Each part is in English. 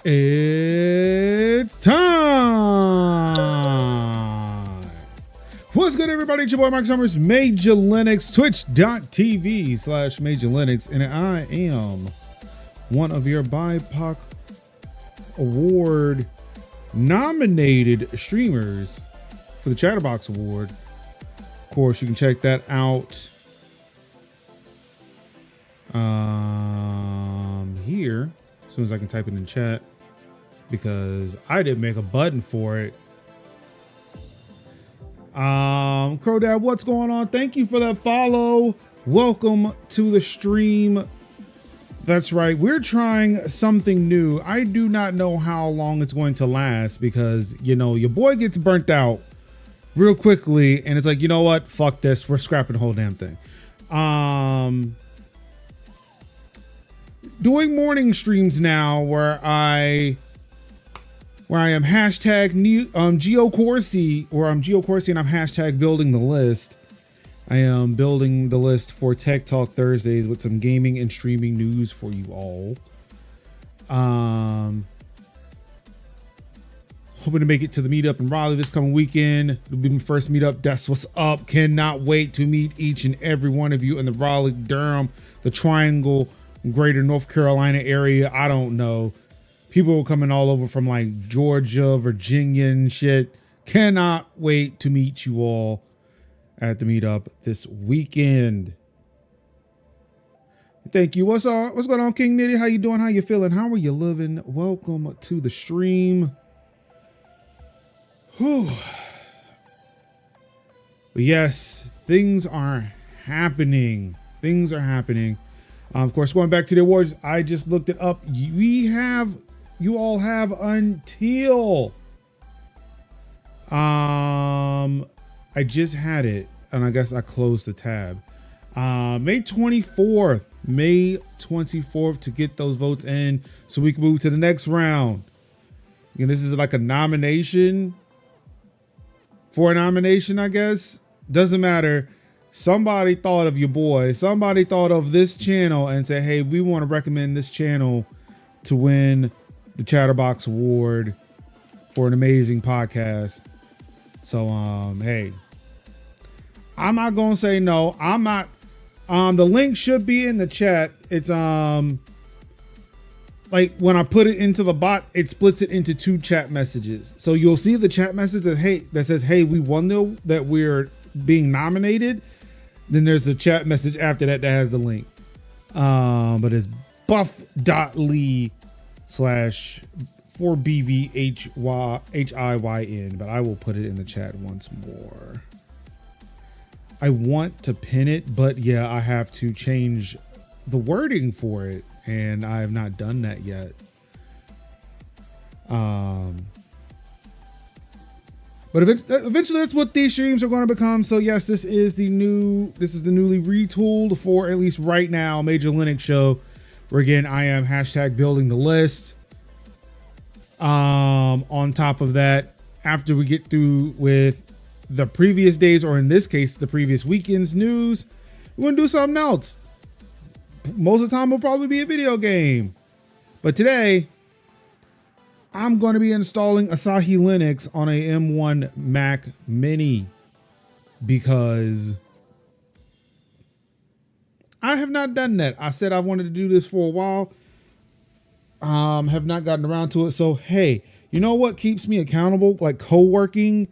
It's time. What's good, everybody? It's your boy, Mark Summers, Major Linux, twitch.tv/Major Linux, and I am one of your BIPOC Award nominated streamers for the Chatterbox Award. Of course, you can check that out here as soon as I can type it in chat, because I didn't make a button for it. Crow Dad, what's going on? Thank you for that follow. Welcome to the stream. That's right, we're trying something new. I do not know how long it's going to last, because you know your boy gets burnt out real quickly, and it's like, you know what, fuck this, we're scrapping the whole damn thing. Doing morning streams now where I am hashtag GeoCoursey, or I'm GeoCoursey and I'm hashtag building the list. I am building the list for Tech Talk Thursdays with some gaming and streaming news for you all. Hoping to make it to the meetup in Raleigh this coming weekend. It'll be my first meetup. That's what's up. Cannot wait to meet each and every one of you in the Raleigh, Durham, the Triangle, Greater North Carolina area. I don't know. People coming all over from like Georgia, Virginia and shit. Cannot wait to meet you all at the meetup this weekend. Thank you. What's going on, King Nitty? How you doing? How you feeling? How are you living? Welcome to the stream. Whew. But yes, things are happening. Things are happening. Of course, going back to the awards, I just looked it up. You all have until I just had it, and I guess I closed the tab. May 24th to get those votes in so we can move to the next round. And this is like a nomination for a nomination, I guess. Doesn't matter. Somebody thought of your boy. Somebody thought of this channel and said, hey, we want to recommend this channel to win the Chatterbox Award for an amazing podcast. So, hey, I'm not going to say no. I'm not. The link should be in the chat. It's, like when I put it into the bot, it splits it into two chat messages. So you'll see the chat message that says, hey, we won that we're being nominated. Then there's a chat message after that has the link. But it's buff.ly/4BVHIYN, but I will put it in the chat once more. I want to pin it, but yeah, I have to change the wording for it, and I have not done that yet. But eventually that's what these streams are going to become. So yes, this is the newly retooled, for at least right now, Major Linux show, where again, I am hashtag building the list. On top of that, after we get through with the previous days, or in this case, the previous weekend's news, we're going to do something else. Most of the time will probably be a video game. But today, I'm going to be installing Asahi Linux on a M1 Mac Mini, because I have not done that. I said I wanted to do this for a while. Have not gotten around to it. So, hey, you know what keeps me accountable? Like co-working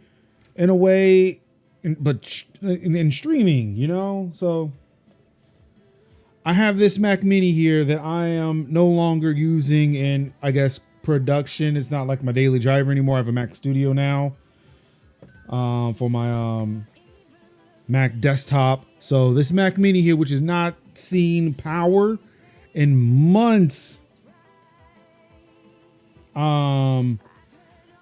in a way, but in streaming, you know? So I have this Mac Mini here that I am no longer using in, I guess, production. It's not like my daily driver anymore. I have a Mac Studio now for my Mac desktop. So this Mac Mini here, which has not seen power in months,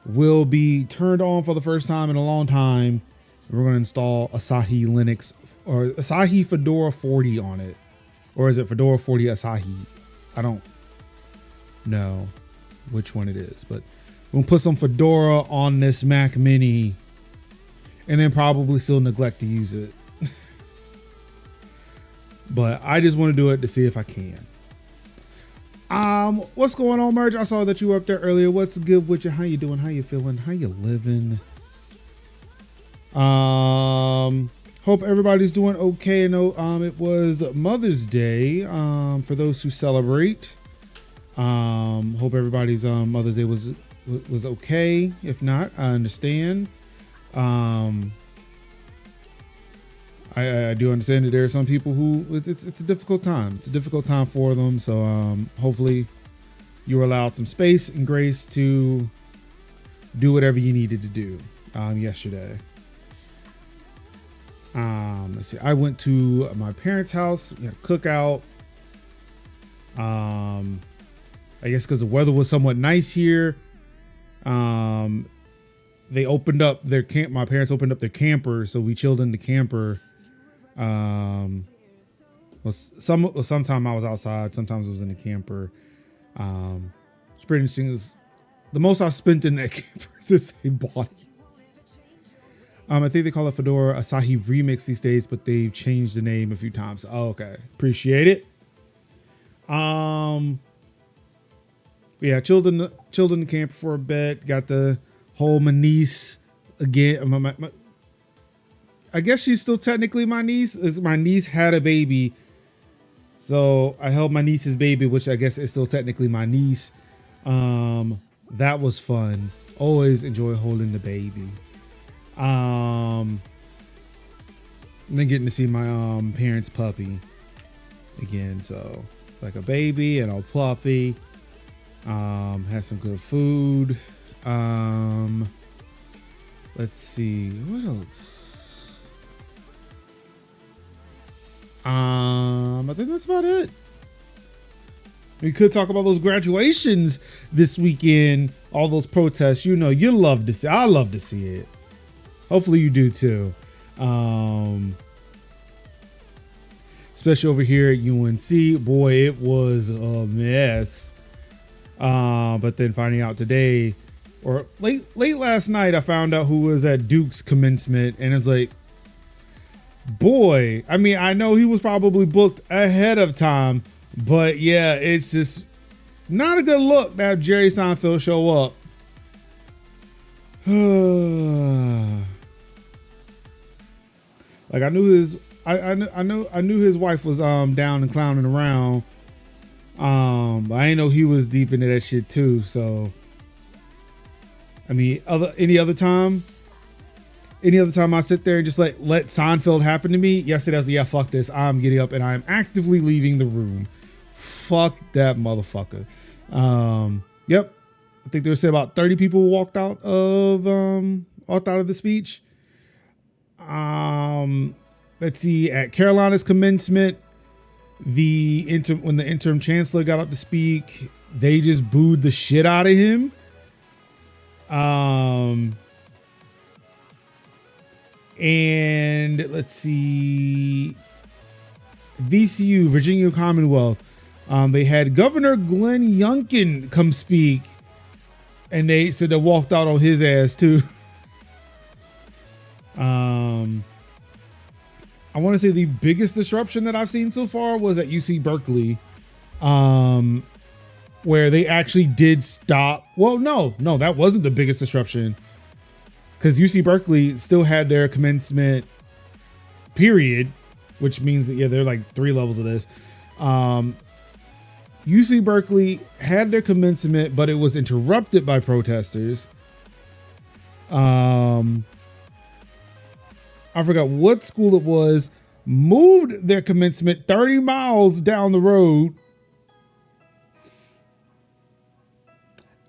will be turned on for the first time in a long time. We're going to install Asahi Linux, or Asahi Fedora 40 on it. Or is it Fedora 40 Asahi? I don't know which one it is, but we'll put some Fedora on this Mac Mini and then probably still neglect to use it. But I just want to do it to see if I can. What's going on, Merge? I saw that you were up there earlier. What's good with you? How you doing? How you feeling? How you living? Hope everybody's doing okay. I know it was Mother's Day for those who celebrate. Hope everybody's Mother's Day was okay. If not, I understand. I do understand that there are some people who it's a difficult time. It's a difficult time for them. So hopefully you were allowed some space and grace to do whatever you needed to do yesterday. Let's see. I went to my parents' house. We had a cookout. I guess because the weather was somewhat nice here. They opened up their camp. My parents opened up their camper, so we chilled in the camper. Sometime I was outside, sometimes I was in the camper. It's pretty interesting. The most I spent in that camper is the same body. I think they call it Fedora Asahi Remix these days, but they've changed the name a few times. Oh, okay. Appreciate it. Yeah, chilled in the camper for a bit. Got to hold my niece again. I guess she's still technically my niece. My niece had a baby, so I held my niece's baby, which I guess is still technically my niece. That was fun. Always enjoy holding the baby. And then getting to see my parents' puppy again. So like a baby and a puppy. Had some good food. Let's see what else. I think that's about it. We could talk about those graduations this weekend, all those protests. You know, you love to see. I love to see it. Hopefully you do too. Especially over here at UNC. Boy, it was a mess. But then finding out today, or late last night, I found out who was at Duke's commencement, and it's like, boy, I mean, I know he was probably booked ahead of time, but yeah, it's just not a good look to have Jerry Seinfeld show up. Like I knew his wife was down and clowning around. But I didn't know he was deep into that shit too. So I mean, any other time I sit there and just let Seinfeld happen to me. Yesterday I was like, yeah, fuck this. I'm getting up and I'm actively leaving the room. Fuck that motherfucker. Yep. I think there was about 30 people walked out of the speech. Let's see, at Carolina's commencement, when the interim chancellor got up to speak, they just booed the shit out of him. And let's see, VCU, Virginia Commonwealth, they had Governor Glenn Youngkin come speak, and they said they walked out on his ass too. I want to say the biggest disruption that I've seen so far was at UC Berkeley, where they actually did stop. Well, no, that wasn't the biggest disruption, because UC Berkeley still had their commencement period, which means that, yeah, there are like 3 levels of this. UC Berkeley had their commencement, but it was interrupted by protesters. I forgot what school it was, moved their commencement 30 miles down the road.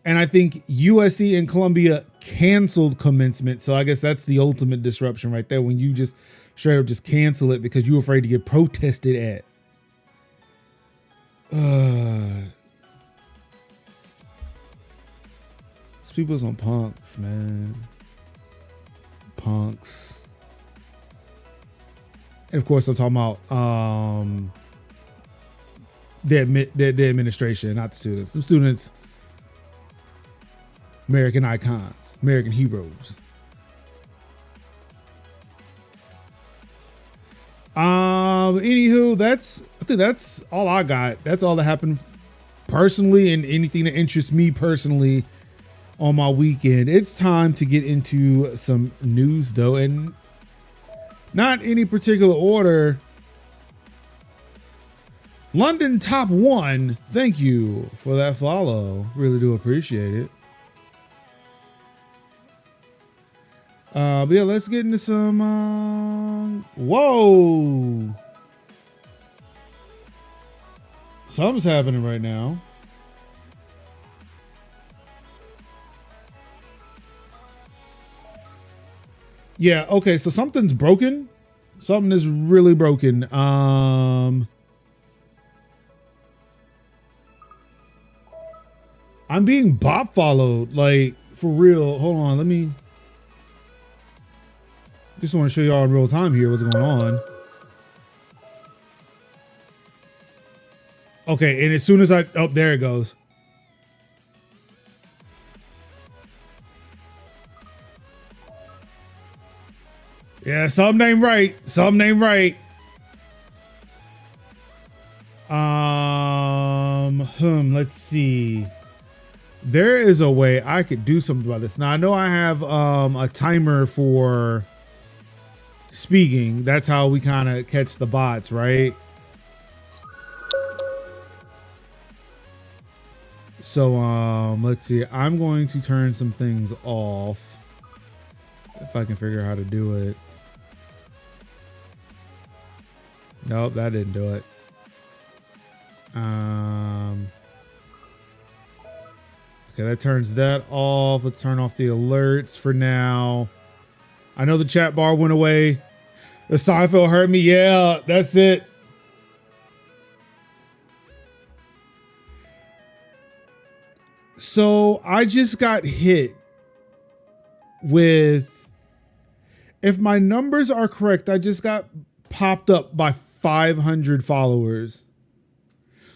And I think USC and Columbia canceled commencement. So I guess that's the ultimate disruption right there, when you just straight up just cancel it because you're afraid to get protested at. These people's on punks, man. Punks. And of course, I'm talking about the administration, not the students. The students, American icons, American heroes. Anywho, I think that's all I got. That's all that happened personally and anything that interests me personally on my weekend. It's time to get into some news though, and not any particular order. London Top 1, thank you for that follow. Really do appreciate it. But yeah, let's get into some, whoa. Something's happening right now. Yeah, okay, so something's broken. Something is really broken. I'm being bot followed, like, for real. Hold on, let me. Just want to show y'all in real time here what's going on. Okay, and as soon as oh, there it goes. Yeah, something ain't right. Something ain't right. Let's see. There is a way I could do something about this. Now I know I have a timer for speaking. That's how we kind of catch the bots, right? So let's see. I'm going to turn some things off if I can figure out how to do it. Nope, that didn't do it. Okay, that turns that off. Let's turn off the alerts for now. I know the chat bar went away. The Seinfeld hurt me. Yeah, that's it. So I just got hit with, if my numbers are correct, I just got popped up by 500 followers.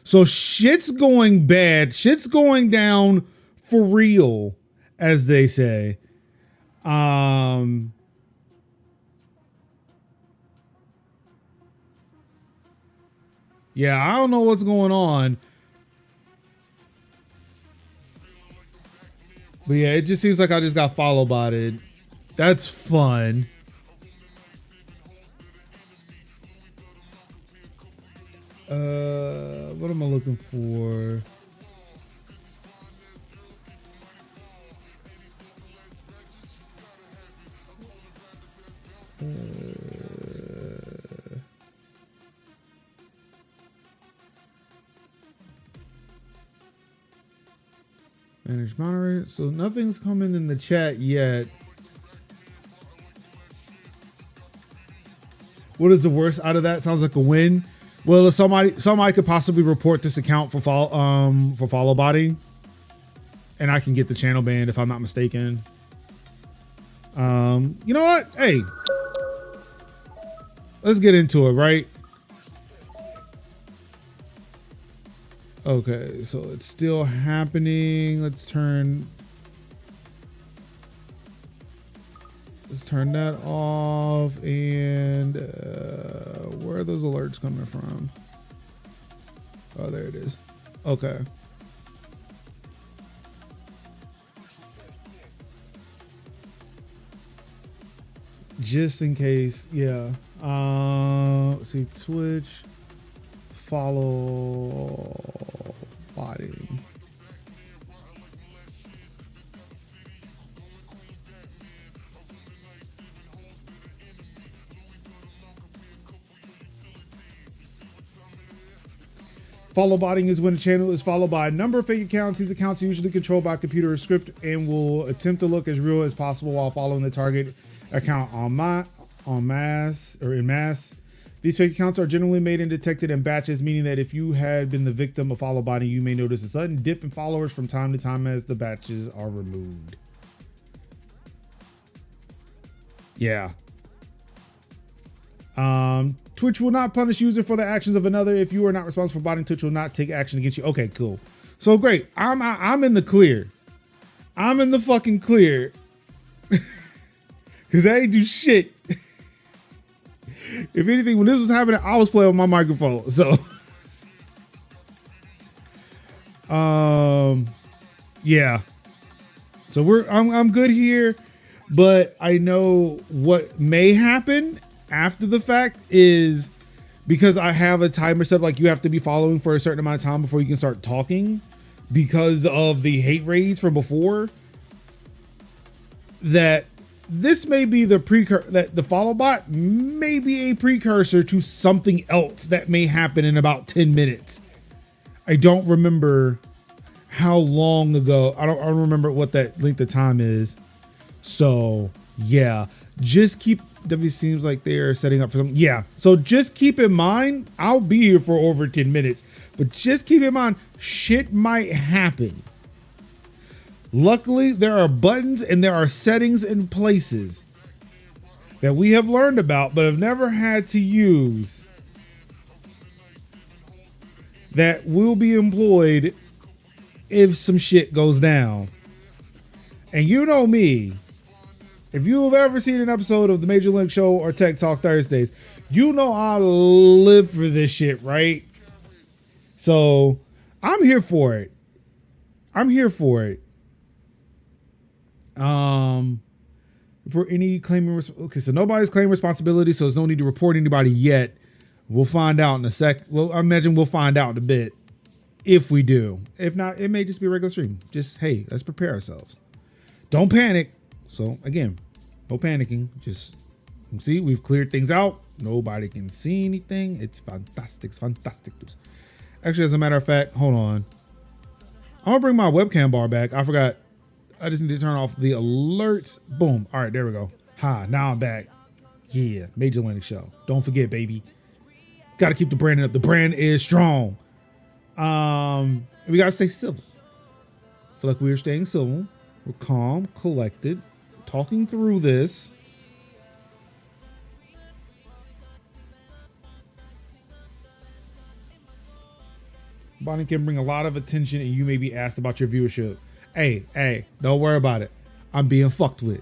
So shit's going bad. Shit's going down for real, as they say. Yeah, I don't know what's going on. But yeah, it just seems like I just got follow botted. That's fun. What am I looking for? Manage moderate. So nothing's coming in the chat yet. What is the worst out of that? Sounds like a win. Well, if somebody could possibly report this account for follow botting, and I can get the channel banned if I'm not mistaken. You know what? Hey, let's get into it, right? Okay, so it's still happening. Let's turn that off. And where are those alerts coming from? Oh, there it is. Okay. Just in case, yeah. Let's see, Twitch. Follow botting. Follow botting is when a channel is followed by a number of fake accounts. These accounts are usually controlled by a computer or script and will attempt to look as real as possible while following the target account en masse. These fake accounts are generally made and detected in batches, meaning that if you had been the victim of follow botting, you may notice a sudden dip in followers from time to time as the batches are removed. Yeah. Twitch will not punish user for the actions of another. If you are not responsible for botting, Twitch will not take action against you. Okay, cool. So great. I'm in the clear. I'm in the fucking clear. Cause I ain't do shit. If anything, when this was happening, I was playing with my microphone. So, Yeah. So I'm good here, but I know what may happen after the fact is because I have a timer set, like you have to be following for a certain amount of time before you can start talking because of the hate raids from before, that this may be the precursor, that the follow bot may be a precursor to something else that may happen in about 10 minutes. I don't remember how long ago. I don't remember what that length of time is. So yeah, just keep, W seems like they're setting up for something. Yeah. So just keep in mind, I'll be here for over 10 minutes, but just keep in mind, shit might happen. Luckily, there are buttons and there are settings in places that we have learned about, but have never had to use, that will be employed if some shit goes down. And you know me, if you have ever seen an episode of the Major Link Show or Tech Talk Thursdays, you know I live for this shit, right? So I'm here for it. I'm here for it. For any claiming, okay, so nobody's claiming responsibility, so there's no need to report anybody yet. We'll find out in a sec. Well, I imagine we'll find out in a bit if we do. If not, it may just be a regular stream. Just, hey, let's prepare ourselves. Don't panic. So again, no panicking. Just see, we've cleared things out. Nobody can see anything. It's fantastic. It's fantastic news. Actually, as a matter of fact, hold on. I'm gonna bring my webcam bar back. I forgot. I just need to turn off the alerts. Boom. All right, there we go. Ha, now I'm back. Yeah, Major Atlantic Show. Don't forget, baby. Got to keep the branding up. The brand is strong. We got to stay civil. I feel like we're staying civil. We're calm, collected, talking through this. Bonnie can bring a lot of attention and you may be asked about your viewership. Hey, don't worry about it. I'm being fucked with.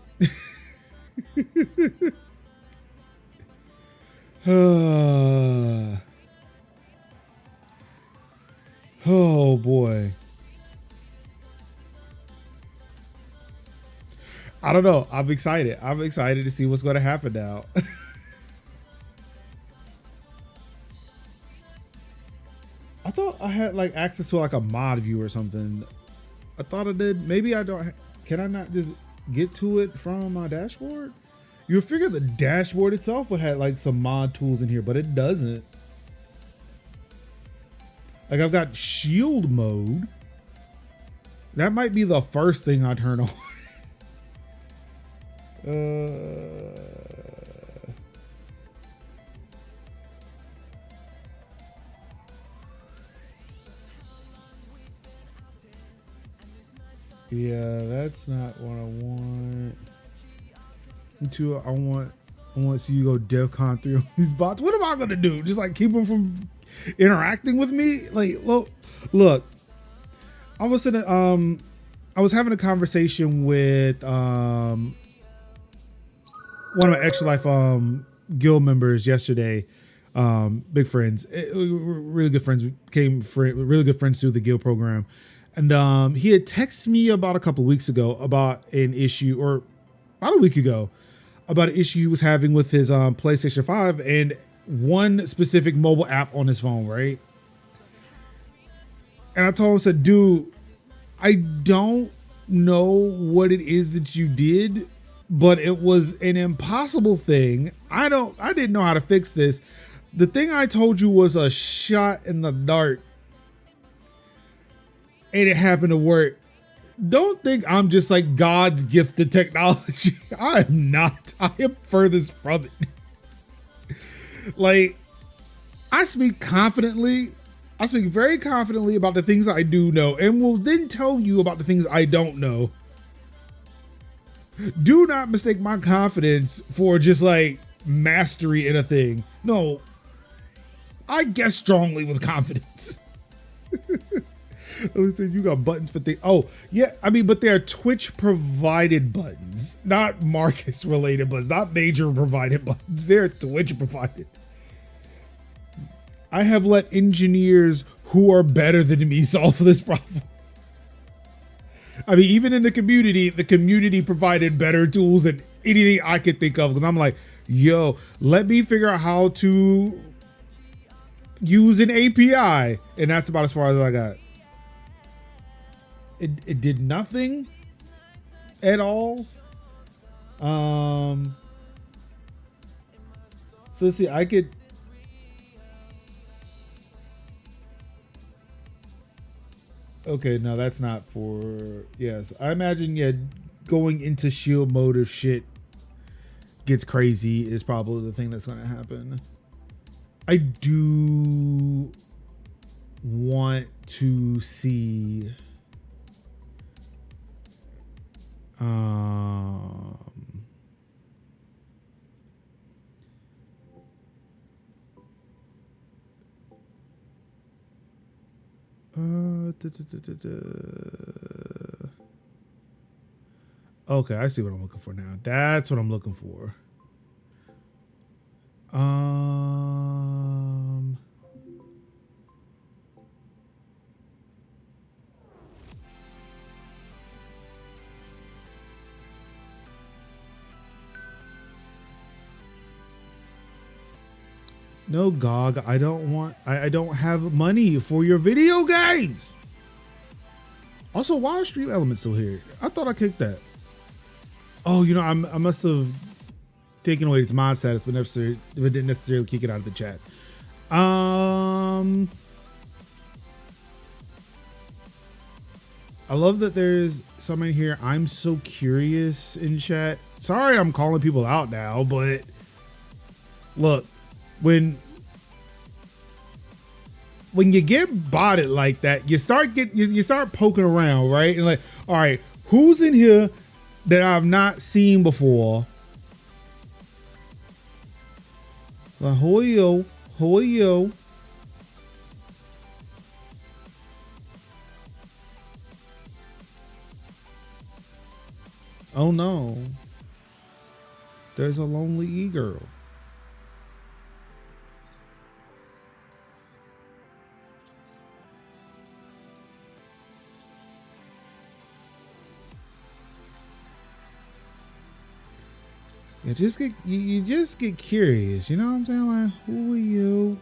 Oh boy. I don't know. I'm excited. I'm excited to see what's going to happen now. I thought I had like access to like a mod view or something. I thought I did. Maybe I don't. Can I not just get to it from my dashboard? You would figure the dashboard itself would have like some mod tools in here, but it doesn't. Like I've got shield mode. That might be the first thing I turn on. Yeah, that's not what I want. Two, I want to see you go DEFCON 3 on these bots. What am I gonna do? Just like keep them from interacting with me? Like, look. I was having a conversation with one of my Extra Life guild members yesterday. Big friends, really good friends. We became really good friends through the guild program. And he had texted me about a couple of weeks ago about an issue, or about a week ago, about an issue he was having with his PlayStation 5 and one specific mobile app on his phone, right? And I told him, I said, dude, I don't know what it is that you did, but it was an impossible thing. I didn't know how to fix this. The thing I told you was a shot in the dark. And it happened to work. Don't think I'm just like God's gift to technology. I am not. I am furthest from it. Like, I speak confidently. I speak very confidently about the things I do know and will then tell you about the things I don't know. Do not mistake my confidence for just like mastery in a thing. No, I guess strongly with confidence. You got buttons for things. Oh, yeah. I mean, but they're Twitch provided buttons, not Marcus related buttons, not Major provided buttons. They're Twitch provided. I have let engineers who are better than me solve this problem. I mean, even in the community provided better tools than anything I could think of. Because I'm like, yo, let me figure out how to use an API. And that's about as far as I got. It did nothing at all. So let's see, I could. Okay, no, that's not for, yes. I imagine, yeah, going into shield mode if shit gets crazy is probably the thing that's going to happen. I do want to see okay, I see what I'm looking for now. That's what I'm looking for. No, GOG, I don't have money for your video games. Also, why are Stream Elements still here? I thought I kicked that. Oh, you know, I must have taken away its mod status, but didn't necessarily kick it out of the chat. I love that there's someone here. I'm so curious in chat. Sorry, I'm calling people out now, but look, when you get botted like that, you start poking around, right? And like, all right, who's in here that I've not seen before? Like, who are you? Who are you? Oh no, there's a lonely e-girl. You just get curious, you know what I'm saying? Like, who are you?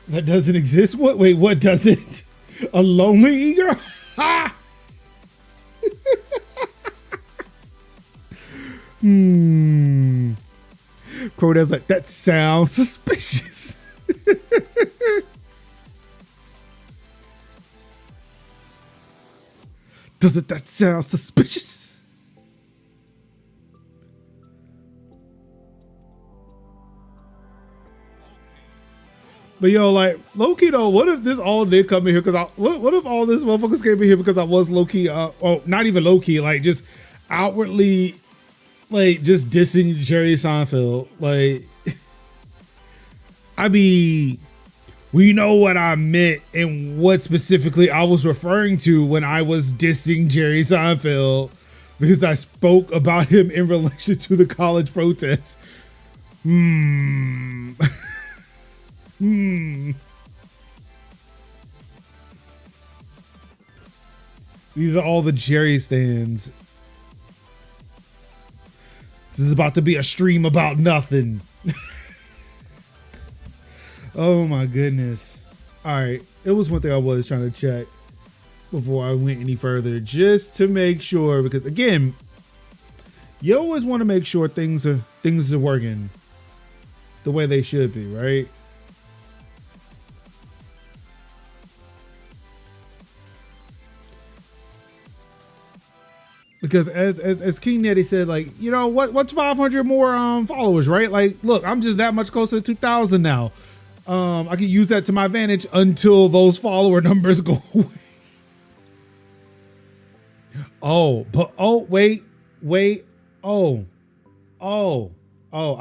That doesn't exist? What? Wait, what doesn't? A lonely e-girl? Ha! Crowdad's like, that sounds suspicious. Doesn't that sound suspicious? But yo, like, low-key though, what if this all did come in here because what if all this motherfuckers came in here because I was low-key, not even low-key, like just outwardly, like just dissing Jerry Seinfeld. Like, I mean, we know what I meant and what specifically I was referring to when I was dissing Jerry Seinfeld, because I spoke about him in relation to the college protests. These are all the Jerry stands. This is about to be a stream about nothing. Oh my goodness. All right. It was one thing I was trying to check before I went any further, just to make sure, because again, you always want to make sure things are working the way they should be, right? Because as King Nettie said, like, you know, what's 500 more followers, right? Like, look, I'm just that much closer to 2,000 now. I can use that to my advantage until those follower numbers go away. Wait. I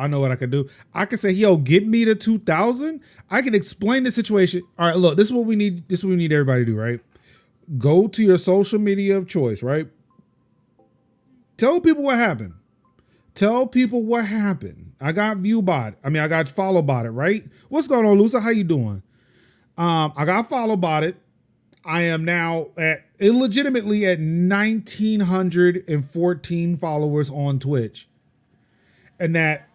know what I can do. I can say, yo, get me to 2,000. I can explain the situation. All right, look, this is what we need. This is what we need everybody to do, right? Go to your social media of choice, right? Tell people what happened. Tell people what happened. I got I got follow bot it, right? What's going on, Lusa? How you doing? I got follow bot it. I am now illegitimately at 1,914 followers on Twitch. And that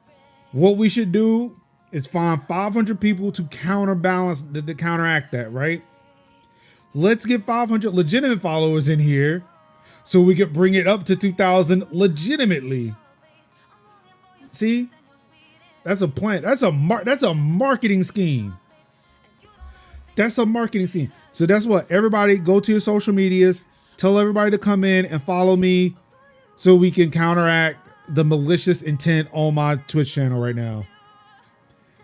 what we should do is find 500 people to counteract that, right? Let's get 500 legitimate followers in here so we could bring it up to 2,000 legitimately. See? That's a plan. That's a marketing scheme. That's a marketing scheme. So that's what everybody go to your social medias, tell everybody to come in and follow me so we can counteract the malicious intent on my Twitch channel right now.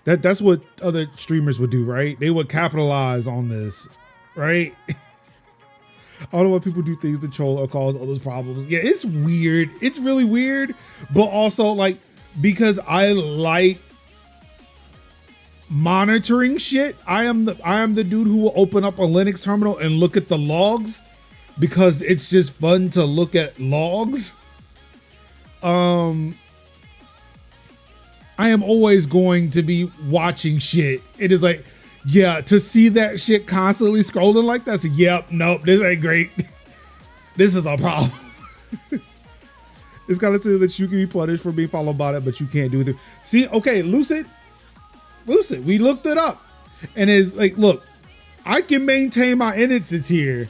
That's what other streamers would do, right? They would capitalize on this, right? I don't know why people do things to troll or cause others problems. Yeah, it's weird. It's really weird, but also like because I like monitoring shit. I am the dude who will open up a Linux terminal and look at the logs because it's just fun to look at logs. I am always going to be watching shit. It is like, yeah, to see that shit constantly scrolling like that. So, yep, nope, this ain't great. This is a problem. It's gotta say that you can be punished for being followed by it, but you can't do it. See, okay, Lucid, we looked it up. And it's like, look, I can maintain my innocence here.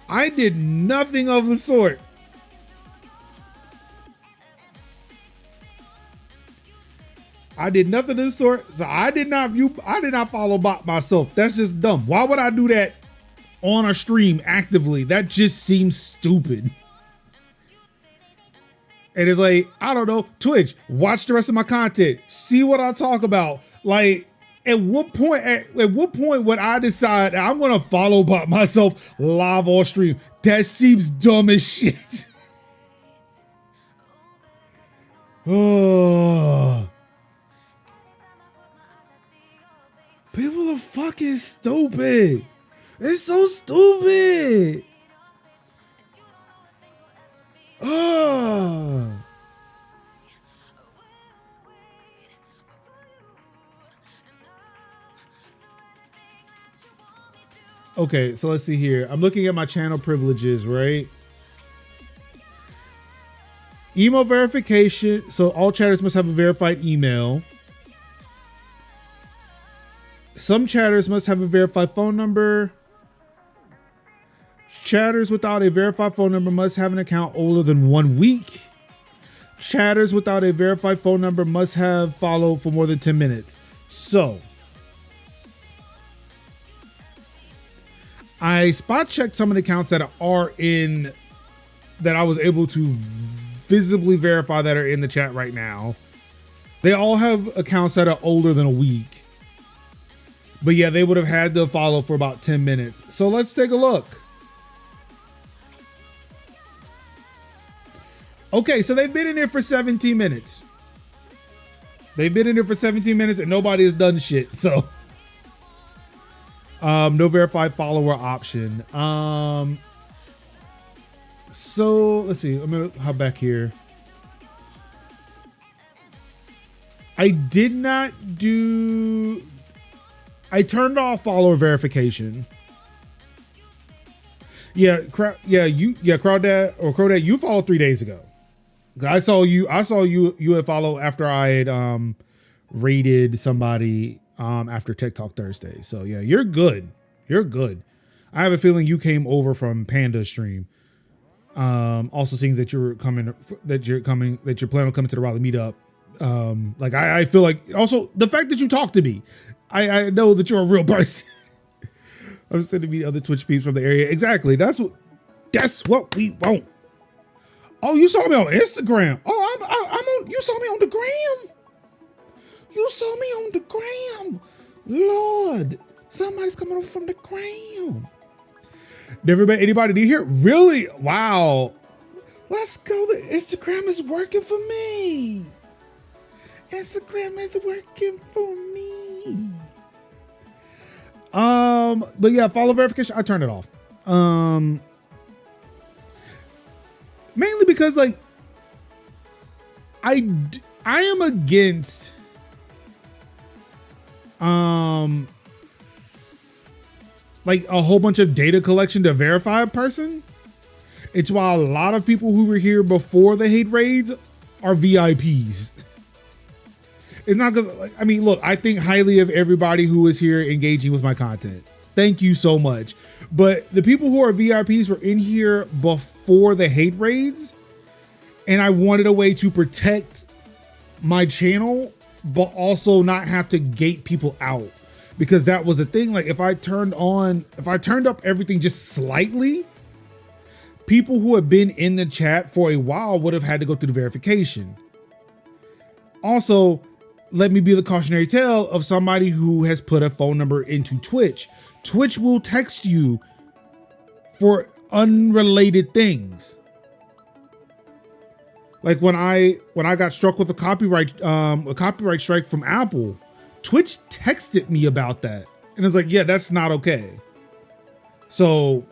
I did nothing of the sort. I did nothing of the sort. So I did not follow bot myself. That's just dumb. Why would I do that on a stream actively? That just seems stupid. And it's like, I don't know, Twitch, watch the rest of my content. See what I talk about. Like, at what point would I decide I'm gonna follow bot myself live on stream? That seems dumb as shit. Oh. People are fucking stupid. It's so stupid. Oh. Okay, so let's see here. I'm looking at my channel privileges, right? Email verification. So all chatters must have a verified email. Some chatters must have a verified phone number. Chatters without a verified phone number must have an account older than 1 week. Chatters without a verified phone number must have followed for more than 10 minutes. So, I spot checked some of the accounts that I was able to visibly verify that are in the chat right now. They all have accounts that are older than a week. But yeah, they would have had to follow for about 10 minutes. So let's take a look. Okay, so they've been in there for 17 minutes. They've been in there for 17 minutes and nobody has done shit. So, no verified follower option. So let's see. I'm gonna hop back here. I turned off follower verification. Yeah, Crowdad, you followed 3 days ago. I saw you had followed after I had raided somebody after TikTok Thursday. So yeah, you're good. You're good. I have a feeling you came over from Panda stream. Also seeing that you're planning on coming to the Raleigh meetup. Like I feel like also the fact that you talk to me, I know that you're a real person. I'm sending me other Twitch peeps from the area. Exactly. That's what we want. Oh, you saw me on Instagram. Oh, I'm on. You saw me on the gram. You saw me on the gram. Lord, somebody's coming over from the gram. Never met anybody to here. Really? Wow. Let's go. The Instagram is working for me. Instagram is working for me. But yeah, follow verification. I turned it off. Mainly because like I am against like a whole bunch of data collection to verify a person. It's why a lot of people who were here before the hate raids are VIPs. It's not because, I mean, look, I think highly of everybody who is here engaging with my content. Thank you so much. But the people who are VIPs were in here before the hate raids, and I wanted a way to protect my channel, but also not have to gate people out. Because that was the thing. Like if I turned up everything just slightly, people who have been in the chat for a while would have had to go through the verification. Also, let me be the cautionary tale of somebody who has put a phone number into Twitch. Twitch will text you for unrelated things. Like when I got struck with a copyright strike from Apple, Twitch texted me about that. And it's like, yeah, that's not okay. So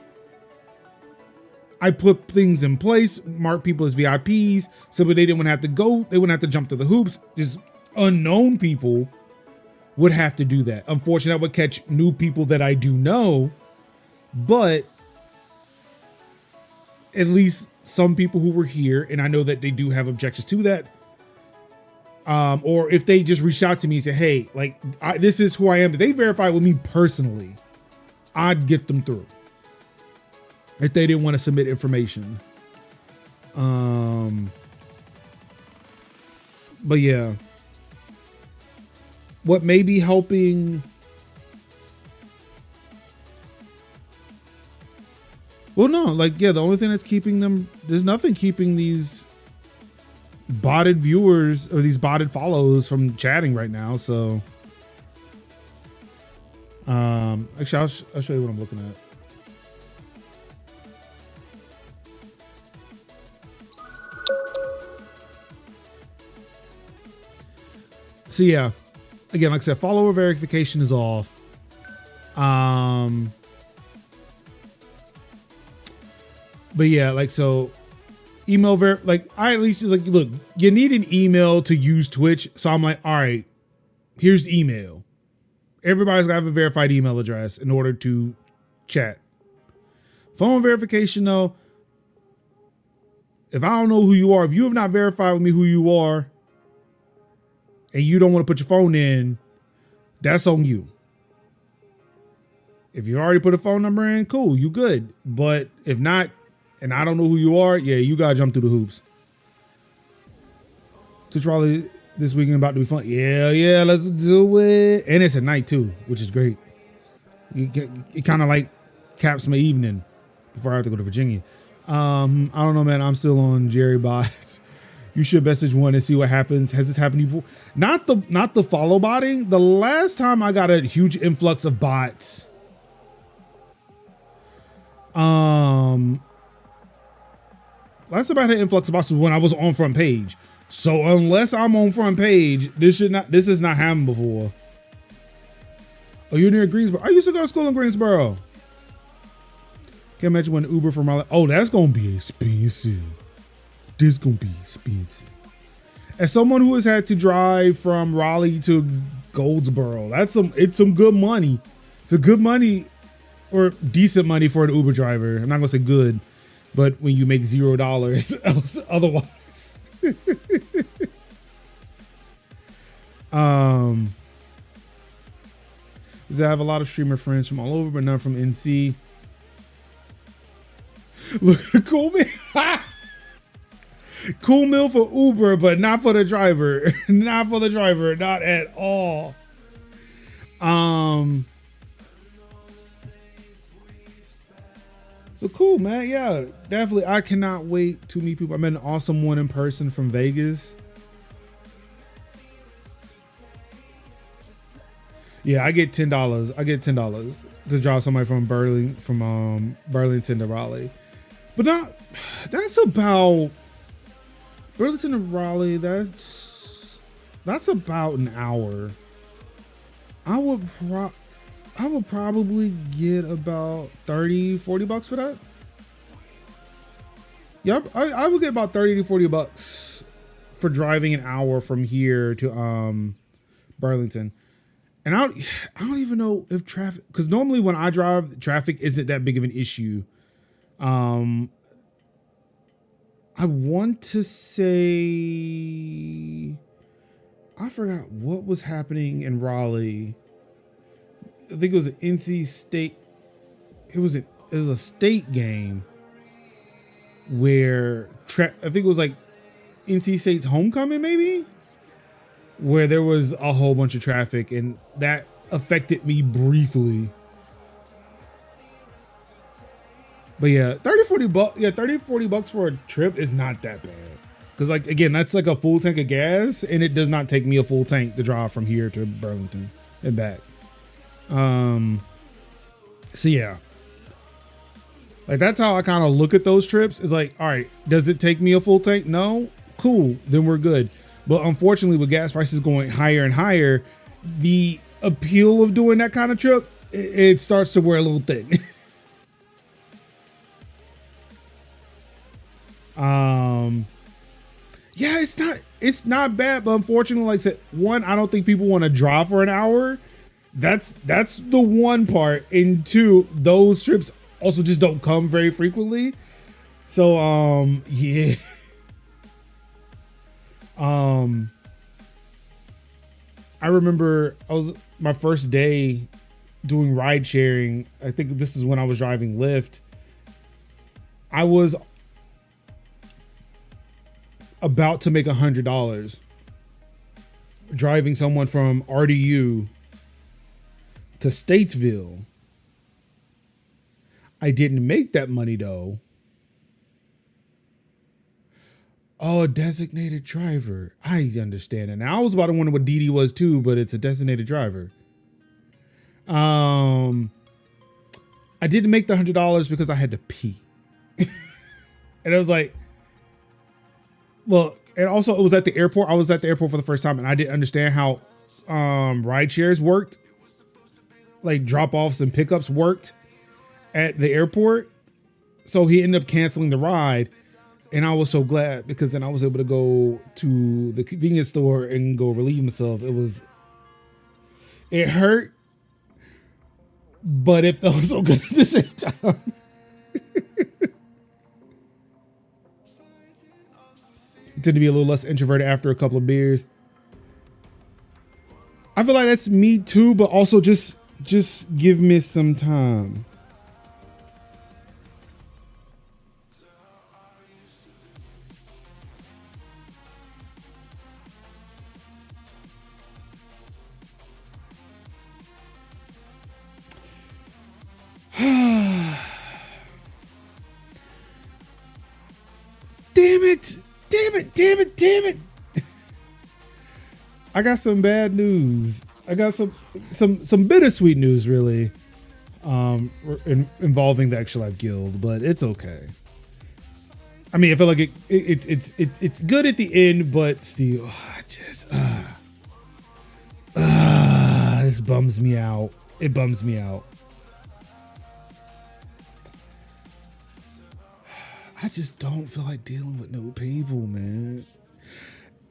I put things in place, mark people as VIPs, so that they didn't have to go, they wouldn't have to jump through the hoops. Just unknown people would have to do that. Unfortunately, I would catch new people that I do know, but at least some people who were here, and I know that they do have objections to that. Or if they just reach out to me and say, hey, like, this is who I am. If they verify with me personally, I'd get them through. If they didn't want to submit information. But yeah. What may be helping... Well, no, like, yeah, the only thing that's keeping them... There's nothing keeping these botted viewers or these botted follows from chatting right now, so... Actually, I'll show you what I'm looking at. So yeah, again, like I said, follower verification is off. But yeah, like, so email like I at least is like, look, you need an email to use Twitch. So I'm like, all right, here's email. Everybody's gotta have a verified email address in order to chat. Phone verification though, if I don't know who you are, if you have not verified with me who you are, and you don't want to put your phone in, that's on you. If you already put a phone number in, cool, you good. But if not, and I don't know who you are, yeah, you gotta jump through the hoops. Twitch Raleigh this weekend about to be fun. Yeah, let's do it. And it's at night too, which is great. It kind of like caps my evening before I have to go to Virginia. I don't know, man. I'm still on Jerry bots. You should message one and see what happens. Has this happened to you before? Not the follow botting. The last time I got a huge influx of bots. Last time I had an influx of bots was when I was on front page. So unless I'm on front page, this has not happened before. Oh, you're near Greensboro. I used to go to school in Greensboro. Can't imagine when Uber from Raleigh. Oh, that's gonna be expensive. This gonna be expensive. As someone who has had to drive from Raleigh to Goldsboro, it's some good money. It's a good money or decent money for an Uber driver. I'm not gonna say good, but when you make $0 otherwise. Because I have a lot of streamer friends from all over, but none from NC. Look, cool man. Cool meal for Uber, but not for the driver. Not for the driver, not at all. So cool, man. Yeah, definitely. I cannot wait to meet people. I met an awesome one in person from Vegas. Yeah, I get $10. I get $10 to drive somebody from Burlington to Raleigh. But that's about Burlington to Raleigh. That's about an hour. I would probably get about $30-$40 for that. Yep, I would get about $30 to $40 for driving an hour from here to Burlington. And I don't even know if traffic, because normally when I drive, traffic isn't that big of an issue. I want to say, I forgot what was happening in Raleigh. I think it was an NC State. It was a state game where I think it was like NC State's homecoming, maybe, where there was a whole bunch of traffic, and that affected me briefly. But yeah, 30-40 bucks. Yeah, 30-40 bucks for a trip is not that bad. Because, like, again, that's like a full tank of gas, and it does not take me a full tank to drive from here to Burlington and back. So yeah, like, that's how I kind of look at those trips. Is like, all right, does it take me a full tank? No, cool, then we're good. But unfortunately, with gas prices going higher and higher, the appeal of doing that kind of trip, it starts to wear a little thin. Yeah, it's not bad, but unfortunately, like I said, one, I don't think people want to drive for an hour. That's the one part. And two, those trips also just don't come very frequently. So yeah. I remember my first day doing ride sharing. I think this is when I was driving Lyft. I was about to make $100 driving someone from RDU to Statesville. I didn't make that money though. Oh, designated driver. I understand it. Now I was about to wonder what DD was too, but it's a designated driver. I didn't make the $100 because I had to pee. And I was like, look, and also it was at the airport. I was at the airport for the first time, and I didn't understand how ride shares worked. Like drop offs and pickups worked at the airport. So he ended up canceling the ride. And I was so glad, because then I was able to go to the convenience store and go relieve myself. It hurt, but it felt so good at the same time. Tend to be a little less introverted after a couple of beers. I feel like that's me too, but also just give me some time. Damn it. I got some bad news. I got some bittersweet news, really, involving the Extra Life Guild, but it's okay. I mean, I feel like it's good at the end, but still, this bums me out. It bums me out. I just don't feel like dealing with no people, man.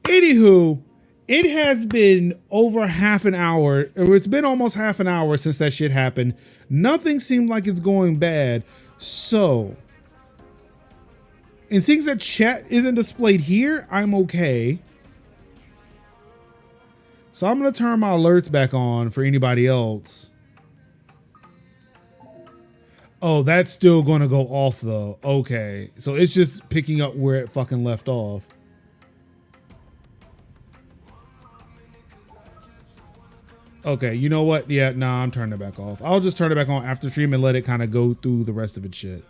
Anywho, it has been over half an hour, or it's been almost half an hour since that shit happened. Nothing seemed like it's going bad. So, and seeing that chat isn't displayed here, I'm okay. So I'm going to turn my alerts back on for anybody else. Oh, that's still going to go off though. Okay. So it's just picking up where it fucking left off. Okay. You know what? Yeah, nah, I'm turning it back off. I'll just turn it back on after stream and let it kind of go through the rest of its shit.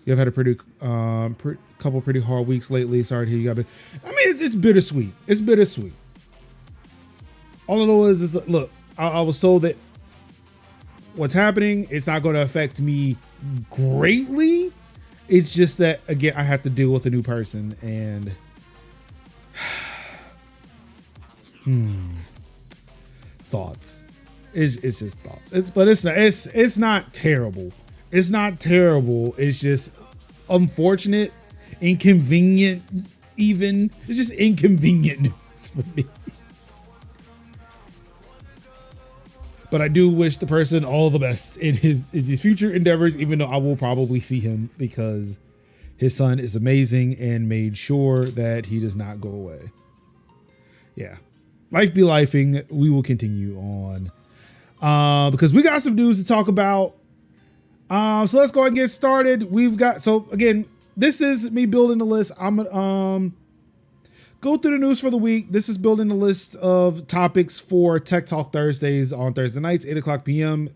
You've had a pretty, couple pretty hard weeks lately. Sorry to hear you got I mean, it's bittersweet. It's bittersweet. All I know is look, I was told that what's happening, it's not going to affect me greatly. It's just that, again, I have to deal with a new person, and thoughts. It's just thoughts. It's not terrible. It's not terrible. It's just unfortunate, inconvenient, it's just inconvenient news for me. But I do wish the person all the best in his future endeavors, even though I will probably see him because his son is amazing and made sure that he does not go away. Yeah. Life be lifing. We will continue on because we got some news to talk about. So let's go ahead and get started. So again, this is me building the list. I'm gonna go through the news for the week. This is building the list of topics for Tech Talk Thursdays on Thursday nights, 8:00 p.m.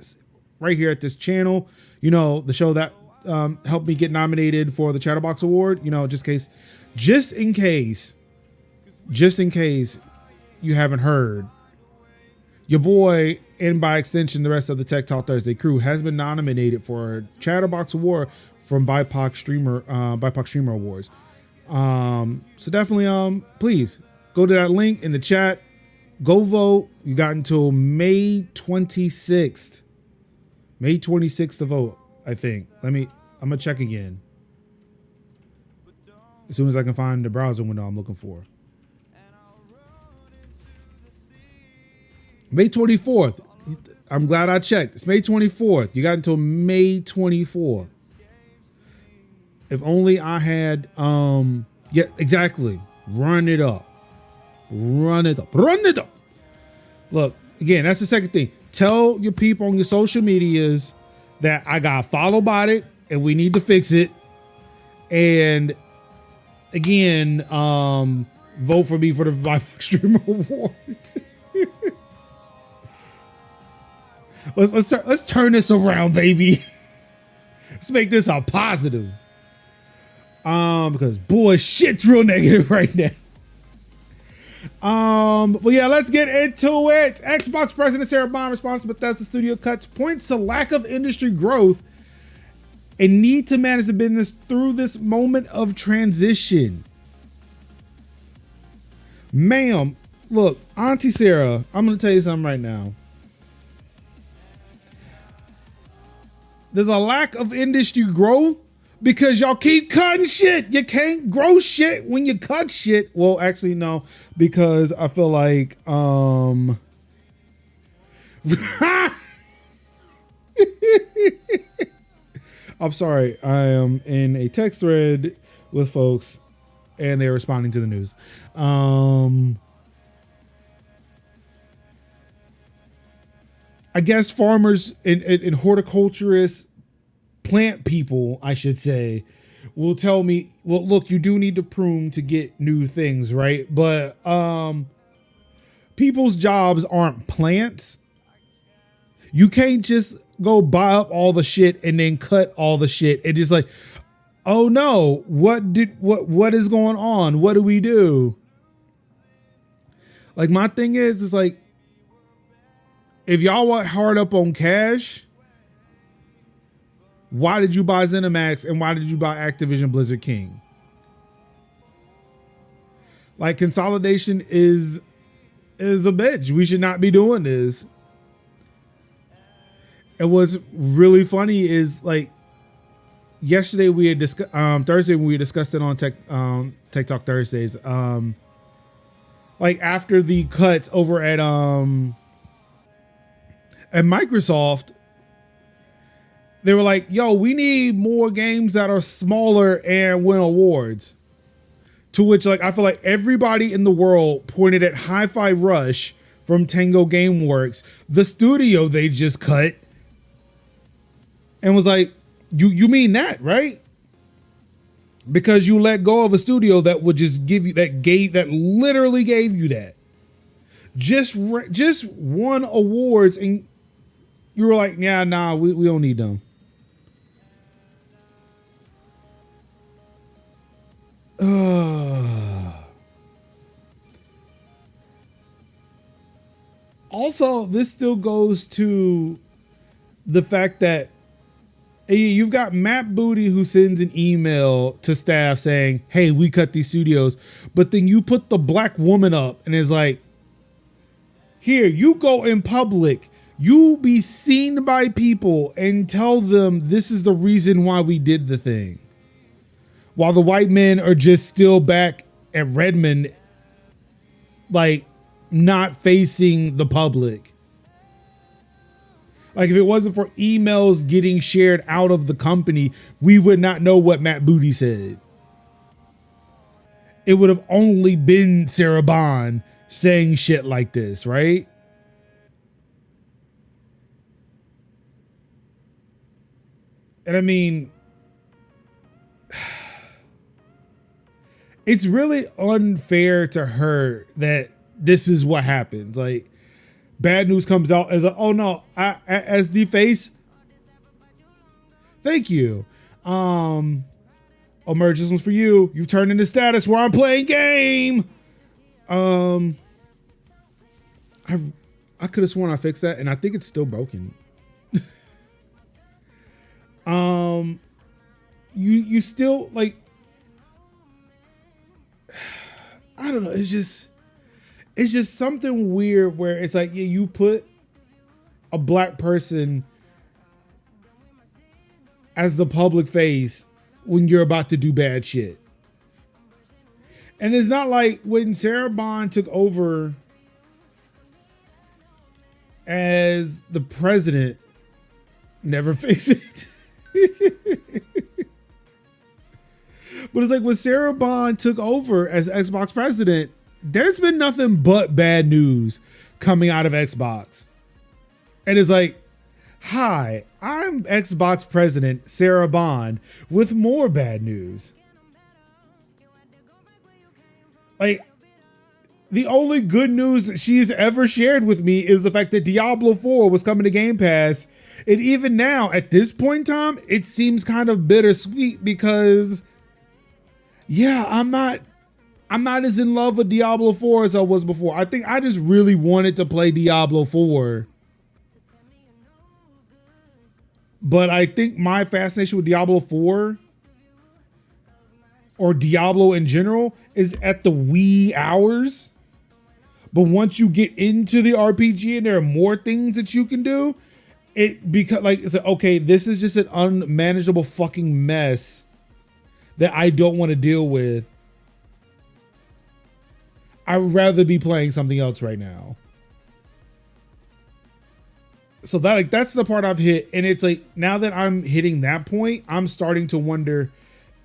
right here at this channel. You know, the show that helped me get nominated for the Chatterbox Award. You know, just in case you haven't heard, your boy, and by extension, the rest of the Tech Talk Thursday crew has been nominated for a Chatterbox Award from BIPOC Streamer Awards. So definitely, please go to that link in the chat, go vote. You got until May 26th to vote, I think. I'm gonna check again as soon as I can find the browser window I'm looking for. May 24th. I'm glad I checked. It's May 24th. You got until May 24th. If only I had, yeah, exactly. Run it up. Look, again, that's the second thing. Tell your people on your social medias that I got followed by it and we need to fix it. And again, vote for me for the BIPOC Streamer Awards. Let's turn this around, baby. Let's make this a positive. Because boy, shit's real negative right now. But yeah, let's get into it. Xbox President Sarah Bond responds to Bethesda Studio cuts points to lack of industry growth and need to manage the business through this moment of transition. Ma'am, look, Auntie Sarah, I'm going to tell you something right now. There's a lack of industry growth because y'all keep cutting shit. You can't grow shit when you cut shit. Well, actually, no, because I feel like, I'm sorry. I am in a text thread with folks and they're responding to the news. I guess farmers and horticulturists, plant people, I should say, will tell me, well, look, you do need to prune to get new things, right? But people's jobs aren't plants. You can't just go buy up all the shit and then cut all the shit. And just like, oh no, what is going on? What do we do? Like, my thing is like, if y'all want hard up on cash, why did you buy ZeniMax and why did you buy Activision Blizzard King? Like, consolidation is a bitch. We should not be doing this. And what's really funny is, like, yesterday we had Thursday when we discussed it on Tech Talk Thursdays. Like, after the cuts over at Microsoft, they were like, yo, we need more games that are smaller and win awards. To which, like, I feel like everybody in the world pointed at Hi-Fi Rush from Tango Gameworks, the studio they just cut, and was like, you mean that, right? Because you let go of a studio that would just give you that literally gave you that. Just won awards and you were like, yeah, nah, we don't need them. Also, this still goes to the fact that you've got Matt Booty who sends an email to staff saying, hey, we cut these studios. But then you put the black woman up and is like, here, you go in public. You be seen by people and tell them this is the reason why we did the thing. While the white men are just still back at Redmond, like not facing the public. Like if it wasn't for emails getting shared out of the company, we would not know what Matt Booty said. It would have only been Sarah Bond saying shit like this, right? And I mean, it's really unfair to her that this is what happens. Like, bad news comes out as a, oh no, as the face. Thank you. Oh, Merge, this one's for you. You've turned into status where I'm playing game. I could have sworn I fixed that, and I think it's still broken. You still like, I don't know. It's just something weird where it's like, yeah, you put a black person as the public face when you're about to do bad shit. And it's not like when Sarah Bond took over as the president, never fix it. But it's like when Sarah Bond took over as Xbox president, there's been nothing but bad news coming out of Xbox. And it's like, hi, I'm Xbox president Sarah Bond with more bad news. Like, the only good news she's ever shared with me is the fact that Diablo 4 was coming to Game Pass. And even now, at this point in time, it seems kind of bittersweet because, yeah, I'm not as in love with Diablo 4 as I was before. I think I just really wanted to play Diablo 4. But I think my fascination with Diablo 4 or Diablo in general is at the wee hours. But once you get into the RPG and there are more things that you can do, it becomes like, it's like, okay, this is just an unmanageable fucking mess that I don't want to deal with. I'd rather be playing something else right now. So that, like, that's the part I've hit. And it's like, now that I'm hitting that point, I'm starting to wonder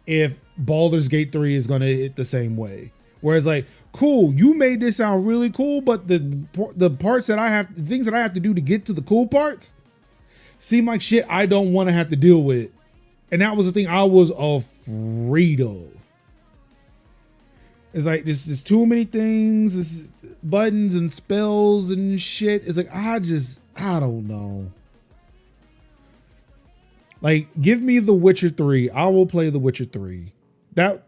if Baldur's Gate 3 is going to hit the same way. Whereas like, cool, you made this sound really cool, but the parts that I have, the things that I have to do to get to the cool parts seem like shit I don't want to have to deal with. And that was the thing I was afraid of. It's like, there's too many things, there's buttons and spells and shit. It's like, I don't know. Like, give me The Witcher 3. I will play The Witcher 3. That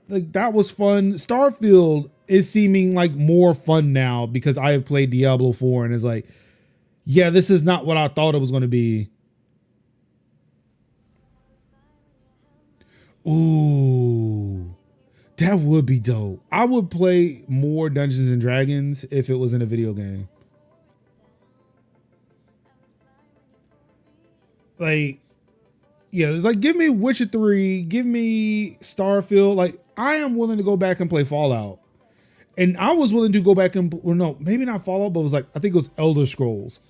was fun. Starfield is seeming like more fun now because I have played Diablo 4 and it's like, yeah, this is not what I thought it was going to be. Ooh, that would be dope. I would play more Dungeons and Dragons if it was in a video game. Like, yeah, it's like, give me Witcher 3, give me Starfield. Like, I am willing to go back and play Fallout. And I was willing to go back and, well, no, maybe not Fallout, but it was like, I think it was Elder Scrolls.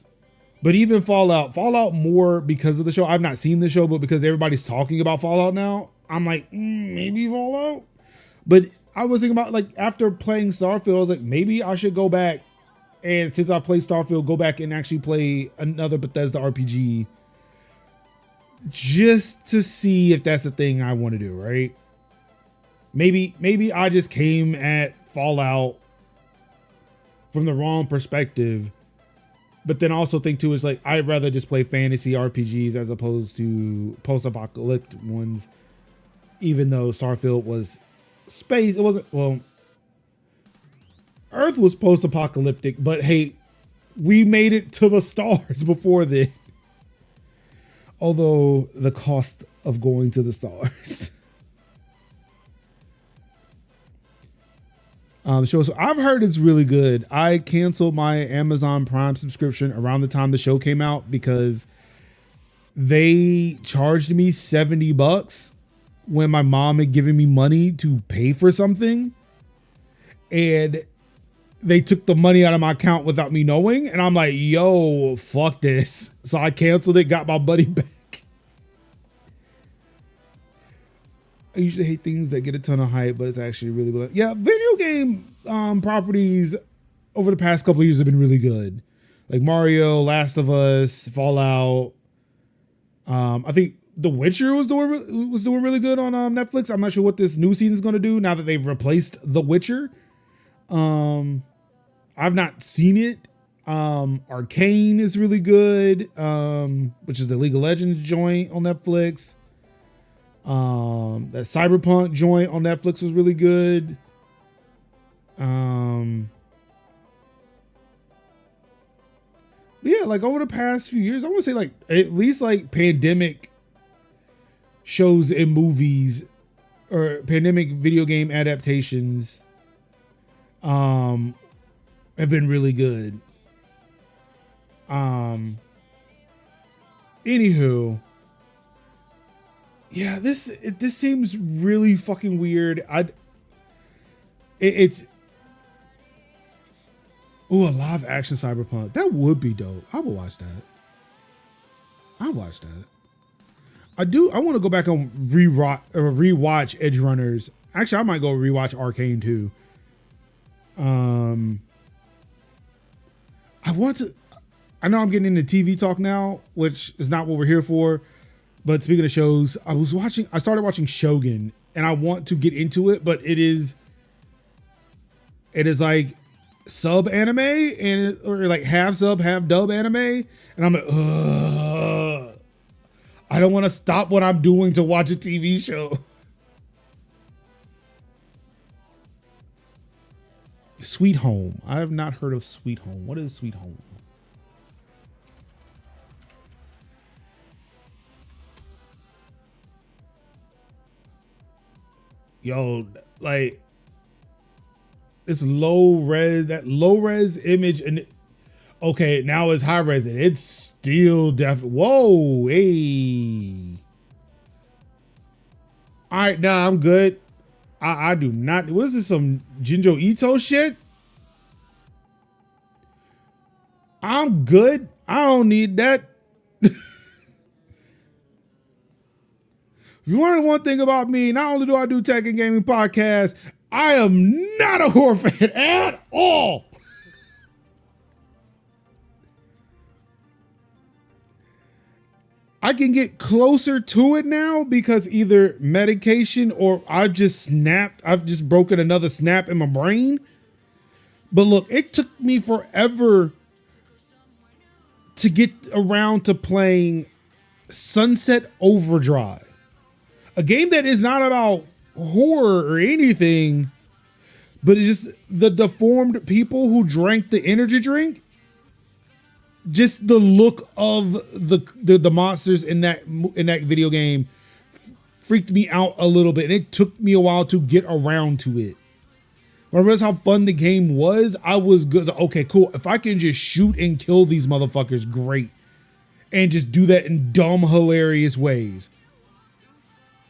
But even Fallout more because of the show. I've not seen the show, but because everybody's talking about Fallout now, I'm like, maybe Fallout. But I was thinking about, like, after playing Starfield, I was like, maybe I should go back. And since I played Starfield, go back and actually play another Bethesda RPG. Just to see if that's the thing I want to do, right? Maybe I just came at Fallout from the wrong perspective. But then also think too, it's like, I'd rather just play fantasy RPGs as opposed to post-apocalyptic ones. Even though Starfield was space, it wasn't, well, Earth was post-apocalyptic, but hey, we made it to the stars before then. Although the cost of going to the stars. So I've heard it's really good. I canceled my Amazon Prime subscription around the time the show came out because they charged me $70 when my mom had given me money to pay for something. and they took the money out of my account without me knowing. And I'm like, yo, fuck this. So I canceled it, got my money back. I usually hate things that get a ton of hype, but it's actually really good. Yeah, video game properties over the past couple of years have been really good. Like Mario, Last of Us, Fallout. I think The Witcher was doing really good on Netflix. I'm not sure what this new season is going to do now that they've replaced The Witcher. I've not seen it. Arcane is really good, which is the League of Legends joint on Netflix. That Cyberpunk joint on Netflix was really good. Yeah, like over the past few years, I want to say like at least like pandemic shows and movies or pandemic video game adaptations have been really good. Anywho, yeah, this seems really fucking weird. It's a live action Cyberpunk. That would be dope. I would watch that. I watch that. I want to go back and rewatch Edge Runners. Actually, I might go rewatch Arcane too. I know I'm getting into TV talk now, which is not what we're here for. But speaking of shows, I started watching Shogun, and I want to get into it, but it is like sub anime or like half sub, half dub anime. And I'm like, ugh. I don't want to stop what I'm doing to watch a TV show. Sweet Home. I have not heard of Sweet Home. What is Sweet Home? Yo, like it's low res image, and okay, now it's high res, and it's still whoa, hey. All right, nah, I'm good. I do not. What is this, some Jinjo Ito shit? I'm good. I don't need that. If you learn one thing about me, not only do I do tech and gaming podcasts, I am not a horror fan at all. I can get closer to it now because either medication or I've just broken another snap in my brain. But look, it took me forever to get around to playing Sunset Overdrive. A game that is not about horror or anything, but it's just the deformed people who drank the energy drink. Just the look of the monsters in that video game freaked me out a little bit. And it took me a while to get around to it. When I realized how fun the game was, I was good. Okay, cool. If I can just shoot and kill these motherfuckers, great. And just do that in dumb, hilarious ways.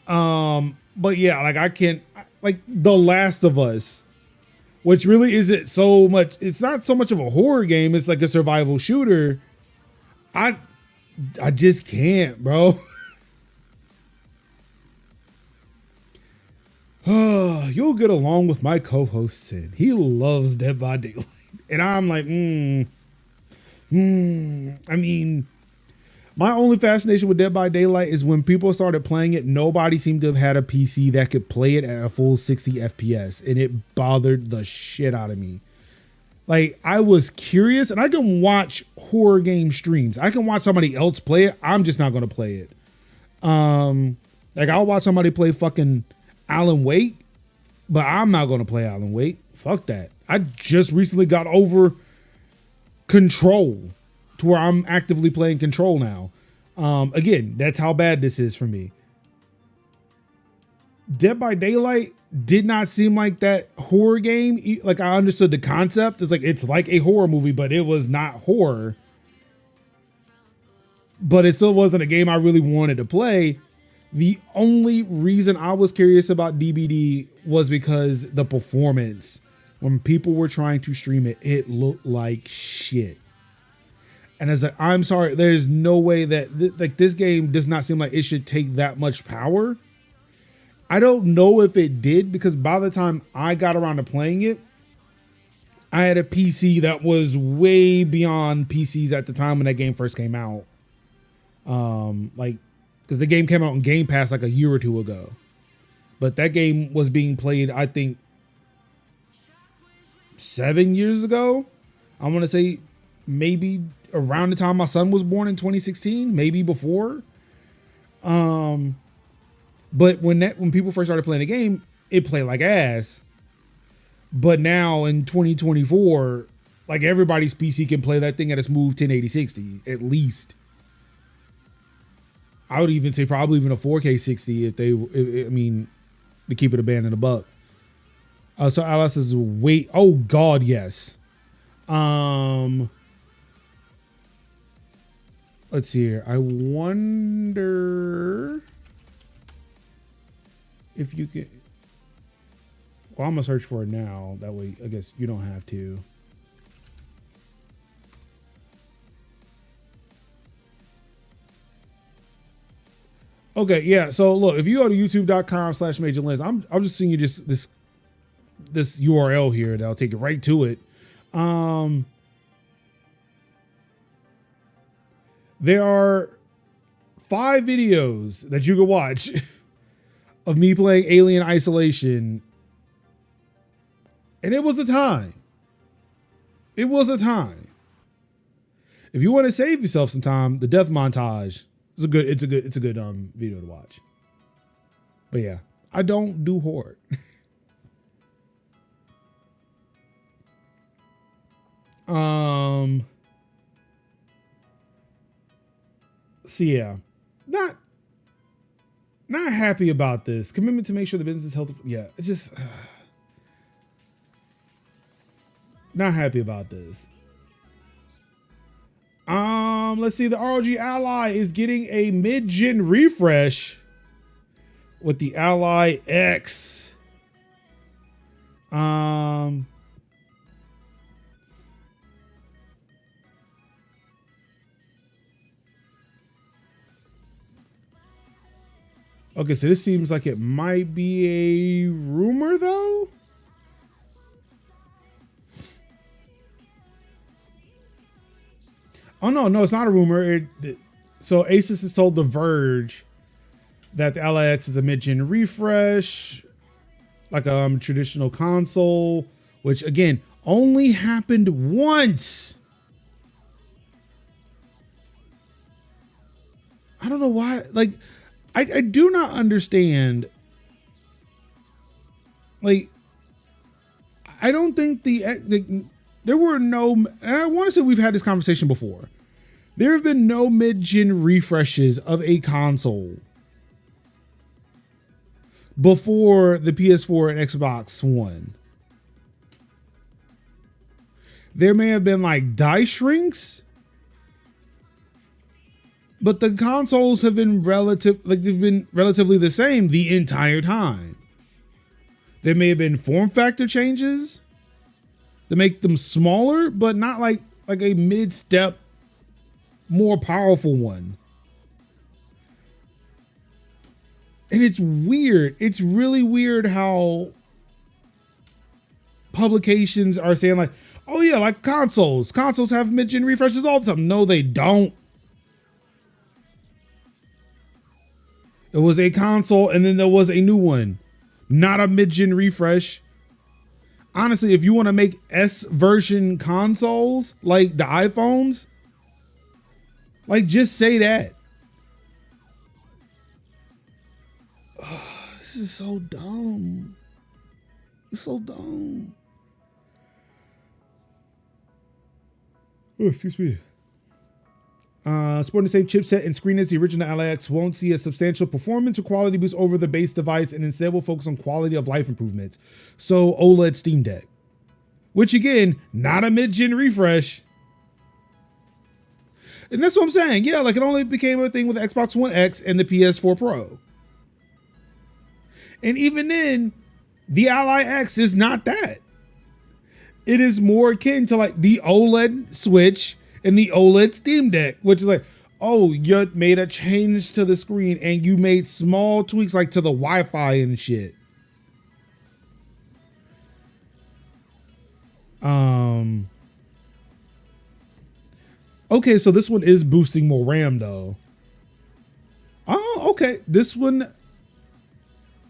But yeah, like I can't, like The Last of Us, which really isn't so much, it's not so much of a horror game, it's like a survival shooter. I just can't, bro. You'll get along with my co-host Sid. He loves Dead by Daylight. And I'm like, I mean, my only fascination with Dead by Daylight is when people started playing it, nobody seemed to have had a PC that could play it at a full 60 FPS, and it bothered the shit out of me. Like, I was curious, and I can watch horror game streams. I can watch somebody else play it. I'm just not going to play it. Like, I'll watch somebody play fucking Alan Wake, but I'm not going to play Alan Wake. Fuck that. I just recently got over Control, to where I'm actively playing Control now. Again, that's how bad this is for me. Dead by Daylight did not seem like that horror game. Like, I understood the concept. It's like a horror movie, but it was not horror. But it still wasn't a game I really wanted to play. The only reason I was curious about DBD was because the performance when people were trying to stream it, it looked like shit. And as I'm sorry, there's no way that like this game does not seem like it should take that much power. I don't know if it did, because by the time I got around to playing it, I had a PC that was way beyond PCs at the time when that game first came out. Like, because the game came out on Game Pass like a year or two ago. But that game was being played, I think, 7 years ago. I want to say maybe around the time my son was born in 2016, maybe before. But when people first started playing the game, it played like ass. But now in 2024, like everybody's PC can play that thing at a smooth 1080 60 at least. I would even say probably even a 4K 60 if they, I mean, to keep it a band in a buck. So Alice is wait. Oh God, yes. Let's see here. I wonder if you can. Well, I'm gonna search for it now. That way, I guess you don't have to. Okay, yeah. So look, if you go to youtube.com/majorlens, I'm just seeing you just this URL here that'll take you right to it. There are 5 videos that you can watch of me playing Alien Isolation. And it was a time. It was a time. If you want to save yourself some time, the death montage is it's a good video to watch. But yeah, I don't do horror. So yeah, not happy about this. Commitment to make sure the business is healthy. Yeah, it's just not happy about this. Let's see. The ROG Ally is getting a mid-gen refresh with the Ally X. Okay, so this seems like it might be a rumor, though. Oh, no, it's not a rumor. So Asus has told The Verge that the Ally X is a mid-gen refresh, like a traditional console, which, again, only happened once. I don't know why, like... I do not understand. Like, I don't think there were no, and I want to say we've had this conversation before. There have been no mid-gen refreshes of a console before the PS4 and Xbox One. There may have been like die shrinks, but the consoles have been they've been relatively the same the entire time. There may have been form factor changes to make them smaller, but not like a mid-step, more powerful one. And it's weird. It's really weird how publications are saying like, oh yeah, like consoles. Consoles have mid-gen refreshes all the time. No, they don't. It was a console and then there was a new one, not a mid-gen refresh. Honestly, if you want to make S version consoles like the iPhones, like just say that. This is so dumb. It's so dumb. Oh, excuse me. Supporting the same chipset and screen as the original Ally X won't see a substantial performance or quality boost over the base device, and instead will focus on quality of life improvements. So OLED Steam Deck, which again, not a mid-gen refresh. And that's what I'm saying. Yeah, like it only became a thing with the Xbox One X and the PS4 Pro. And even then, the Ally X is not that. it is more akin to like the OLED Switch and the OLED Steam Deck, which is like, oh, you made a change to the screen and you made small tweaks like to the Wi-Fi and shit. Okay, so this one is boosting more RAM though. Oh, okay. This one.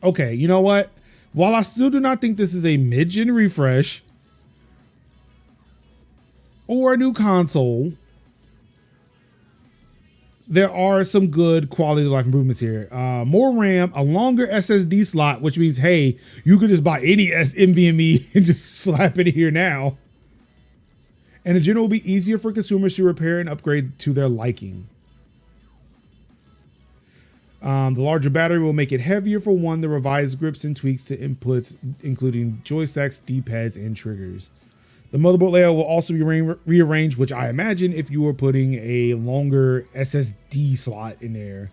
Okay, you know what? While I still do not think this is a mid-gen refresh or a new console, there are some good quality of life improvements here. More RAM, a longer SSD slot, which means, hey, you could just buy any NVMe and just slap it here now. And in general, it will be easier for consumers to repair and upgrade to their liking. The larger battery will make it heavier for one, the revised grips and tweaks to inputs, including joysticks, D-pads, and triggers. The motherboard layout will also be rearranged, which I imagine if you were putting a longer SSD slot in there,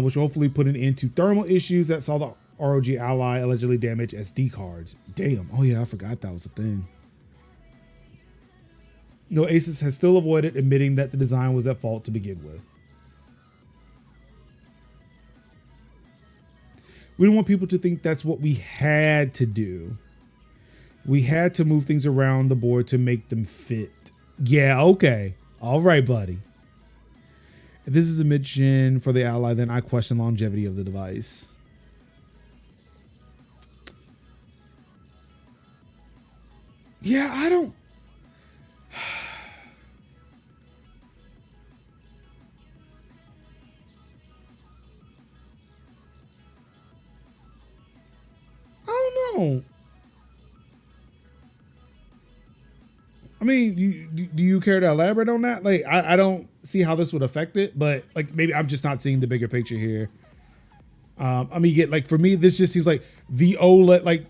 which will hopefully put an end to thermal issues that saw the ROG Ally allegedly damage SD cards. Damn. Oh yeah, I forgot that was a thing. No, Asus has still avoided admitting that the design was at fault to begin with. We don't want people to think that's what we had to do. We had to move things around the board to make them fit. Yeah, okay. All right, buddy. If this is a mid-gen for the Ally, then I question longevity of the device. Yeah, I don't. I don't know. I mean, do you care to elaborate on that? Like, I don't see how this would affect it, but like maybe I'm just not seeing the bigger picture here. I mean, get like for me, this just seems like the OLED, like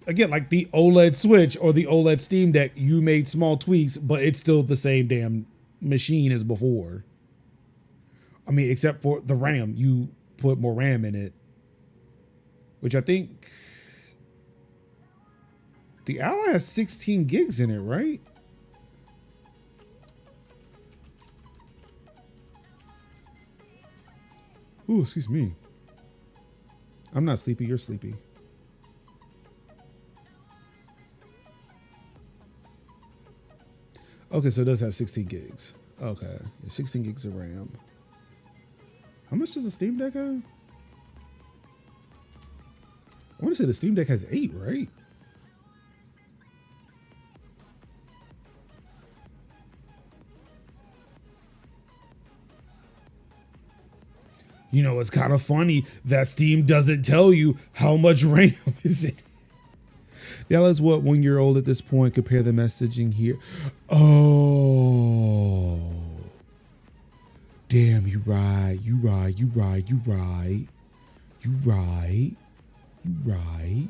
again, like the OLED Switch or the OLED Steam Deck. You made small tweaks, but it's still the same damn machine as before. I mean, except for the RAM, you put more RAM in it, which I think the Ally has 16 gigs in it, right? Ooh, excuse me. I'm not sleepy, you're sleepy. Okay, so it does have 16 gigs. Okay, 16 gigs of RAM. How much does the Steam Deck have? I want to say the Steam Deck has 8, right? You know, it's kind of funny that Steam doesn't tell you how much RAM is it. The Ally is what, 1 year old at this point. Compare the messaging here. Oh. Damn, you right. You right. You right. You right. You right. You right.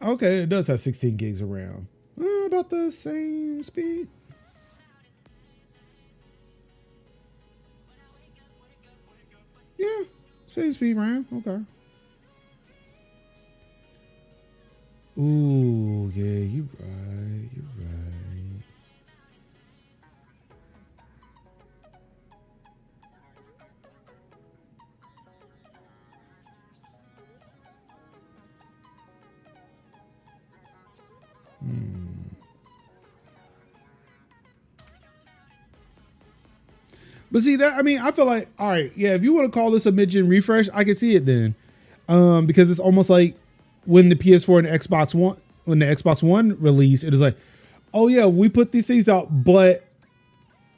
Okay, it does have 16 gigs of RAM. About the same speed. Yeah, same speed RAM. Okay. Ooh, yeah, you right. You right. But see that, I mean, I feel like, all right, yeah, if you want to call this a mid-gen refresh, I can see it then. Because it's almost like when the PS4 and the Xbox One, when the Xbox One released, it is like, oh yeah, we put these things out, but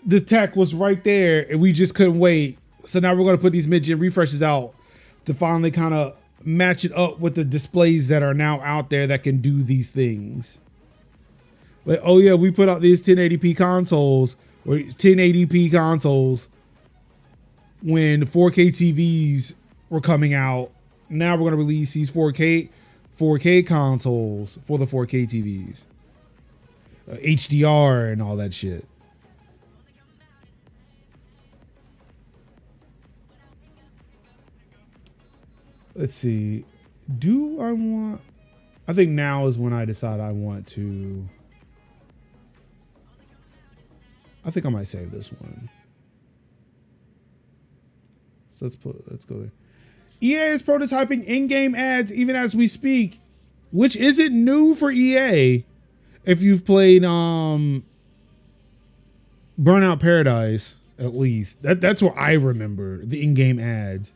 the tech was right there and we just couldn't wait. So now we're going to put these mid-gen refreshes out to finally kind of match it up with the displays that are now out there that can do these things. Like, oh yeah, we put out these 1080p consoles or 1080p consoles when 4K TVs were coming out. Now we're going to release these 4K consoles for the 4K TVs. HDR and all that shit. Let's see. Do I want... I think now is when I decide I want to... I think I might save this one. So let's go there. EA is prototyping in-game ads even as we speak, which isn't new for EA. If you've played Burnout Paradise, at least. That's what I remember, the in-game ads.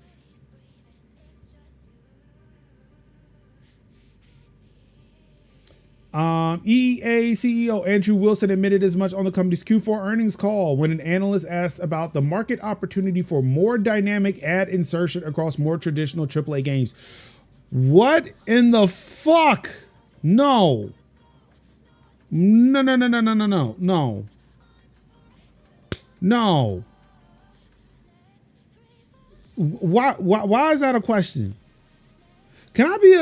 EA CEO Andrew Wilson admitted as much on the company's Q4 earnings call when an analyst asked about the market opportunity for more dynamic ad insertion across more traditional AAA games. What in the fuck? No. No. Why is that a question? Can I be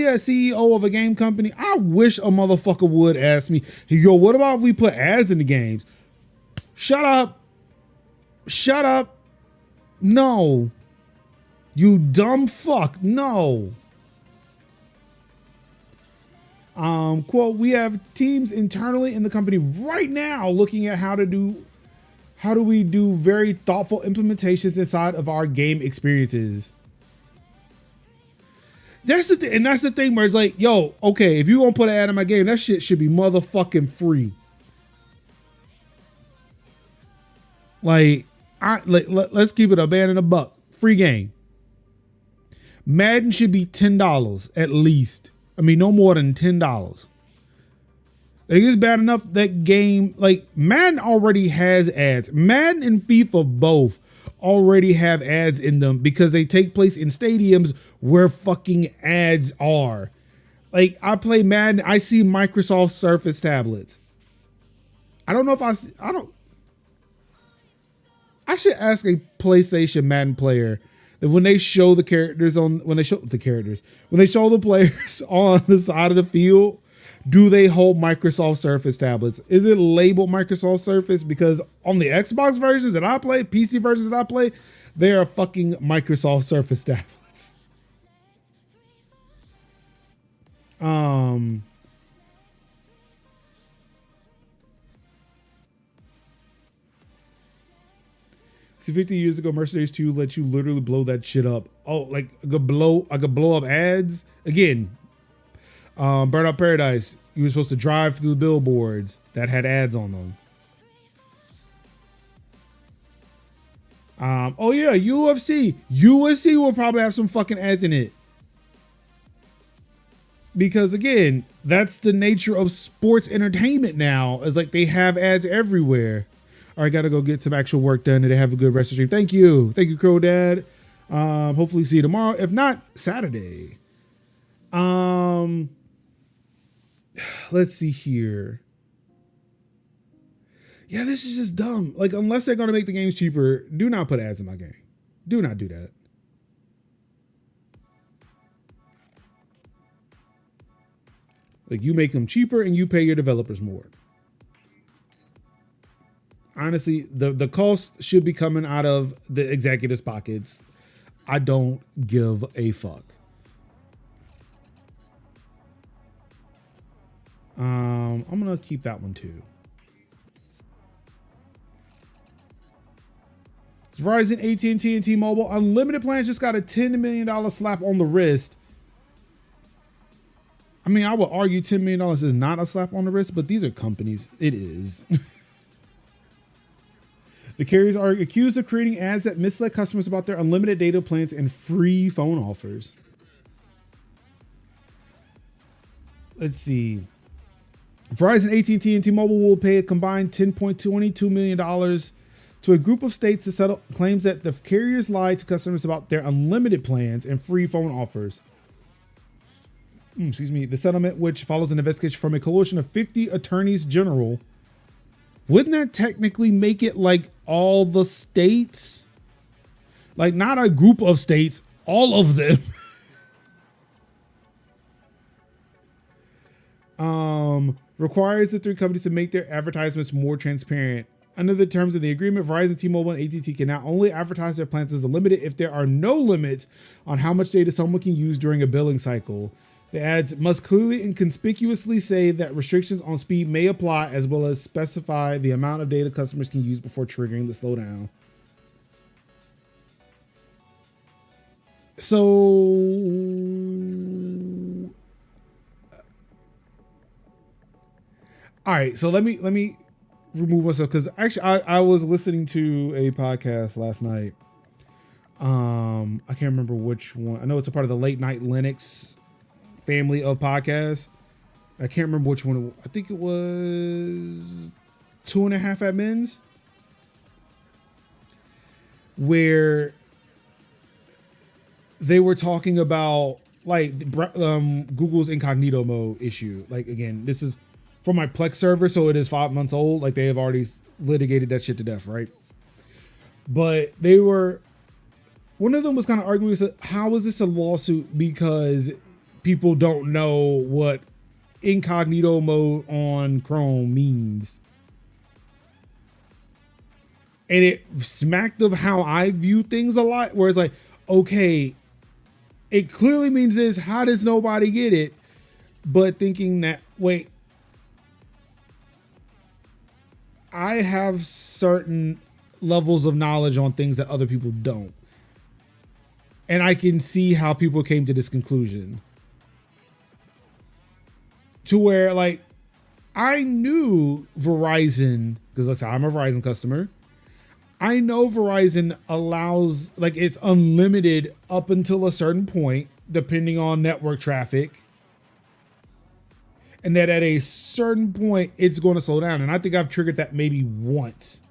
a CEO of a game company? I wish a motherfucker would ask me, yo, what about if we put ads in the games? Shut up. No. You dumb fuck. No. Quote, we have teams internally in the company right now looking at how do we do very thoughtful implementations inside of our game experiences. That's the thing where it's like, yo, okay, if you gonna put an ad in my game, that shit should be motherfucking free. Let's keep it a band and a buck. Free game. Madden should be $10 at least. I mean, no more than $10. Like, it's bad enough that game, like Madden already has ads. Madden and FIFA both already have ads in them because they take place in stadiums where fucking ads are. Like, I play Madden, I see Microsoft Surface tablets. I don't know if I should ask a PlayStation Madden player that when they show the players on the side of the field, do they hold Microsoft Surface tablets? Is it labeled Microsoft Surface? Because on the Xbox versions that I play, PC versions that I play, they are fucking Microsoft Surface tablets. See, 50 years ago, Mercenaries 2 let you literally blow that shit up. Oh, like I could blow up ads again. Burnout Paradise, you were supposed to drive through the billboards that had ads on them. Oh yeah, UFC will probably have some fucking ads in it. Because again, that's the nature of sports entertainment now. It's like they have ads everywhere. All right, gotta go get some actual work done and have a good rest of the stream. Thank you, Crow Dad. Hopefully see you tomorrow. If not, Saturday. Let's see here. Yeah, this is just dumb. Like, unless they're gonna make the games cheaper, do not put ads in my game. Do not do that. Like, you make them cheaper and you pay your developers more. Honestly, the cost should be coming out of the executives' pockets. I don't give a fuck. I'm gonna keep that one too. Verizon, AT&T, and T-Mobile unlimited plans just got a $10 million slap on the wrist. I mean, I would argue $10 million is not a slap on the wrist, but these are companies. It is. The carriers are accused of creating ads that mislead customers about their unlimited data plans and free phone offers. Let's see. Verizon, AT&T, and T-Mobile will pay a combined $10.22 million to a group of states to settle claims that the carriers lied to customers about their unlimited plans and free phone offers. The settlement, which follows an investigation from a coalition of 50 attorneys general. Wouldn't that technically make it like all the states? Like, not a group of states, all of them. requires the three companies to make their advertisements more transparent. Under the terms of the agreement, Verizon, T-Mobile, and AT&T can now only advertise their plans as unlimited if there are no limits on how much data someone can use during a billing cycle. The ads must clearly and conspicuously say that restrictions on speed may apply, as well as specify the amount of data customers can use before triggering the slowdown. So, all right. So let me remove myself, because actually I was listening to a podcast last night. I can't remember which one. I know it's a part of the Late Night Linux family of podcasts. I can't remember which one. I think it was 2.5 Admins, where they were talking about like Google's incognito mode issue. Like, again, this is for my Plex server, so it is 5 months old. Like, they have already litigated that shit to death, right? But one of them was kind of arguing, how is this a lawsuit because people don't know what incognito mode on Chrome means. And it smacked of how I view things a lot, where it's like, okay, it clearly means this. How does nobody get it? But thinking that, wait, I have certain levels of knowledge on things that other people don't. And I can see how people came to this conclusion. To where, like, I knew Verizon, because I'm a Verizon customer. I know Verizon allows, like, it's unlimited up until a certain point, depending on network traffic. And that at a certain point, it's going to slow down. And I think I've triggered that maybe once.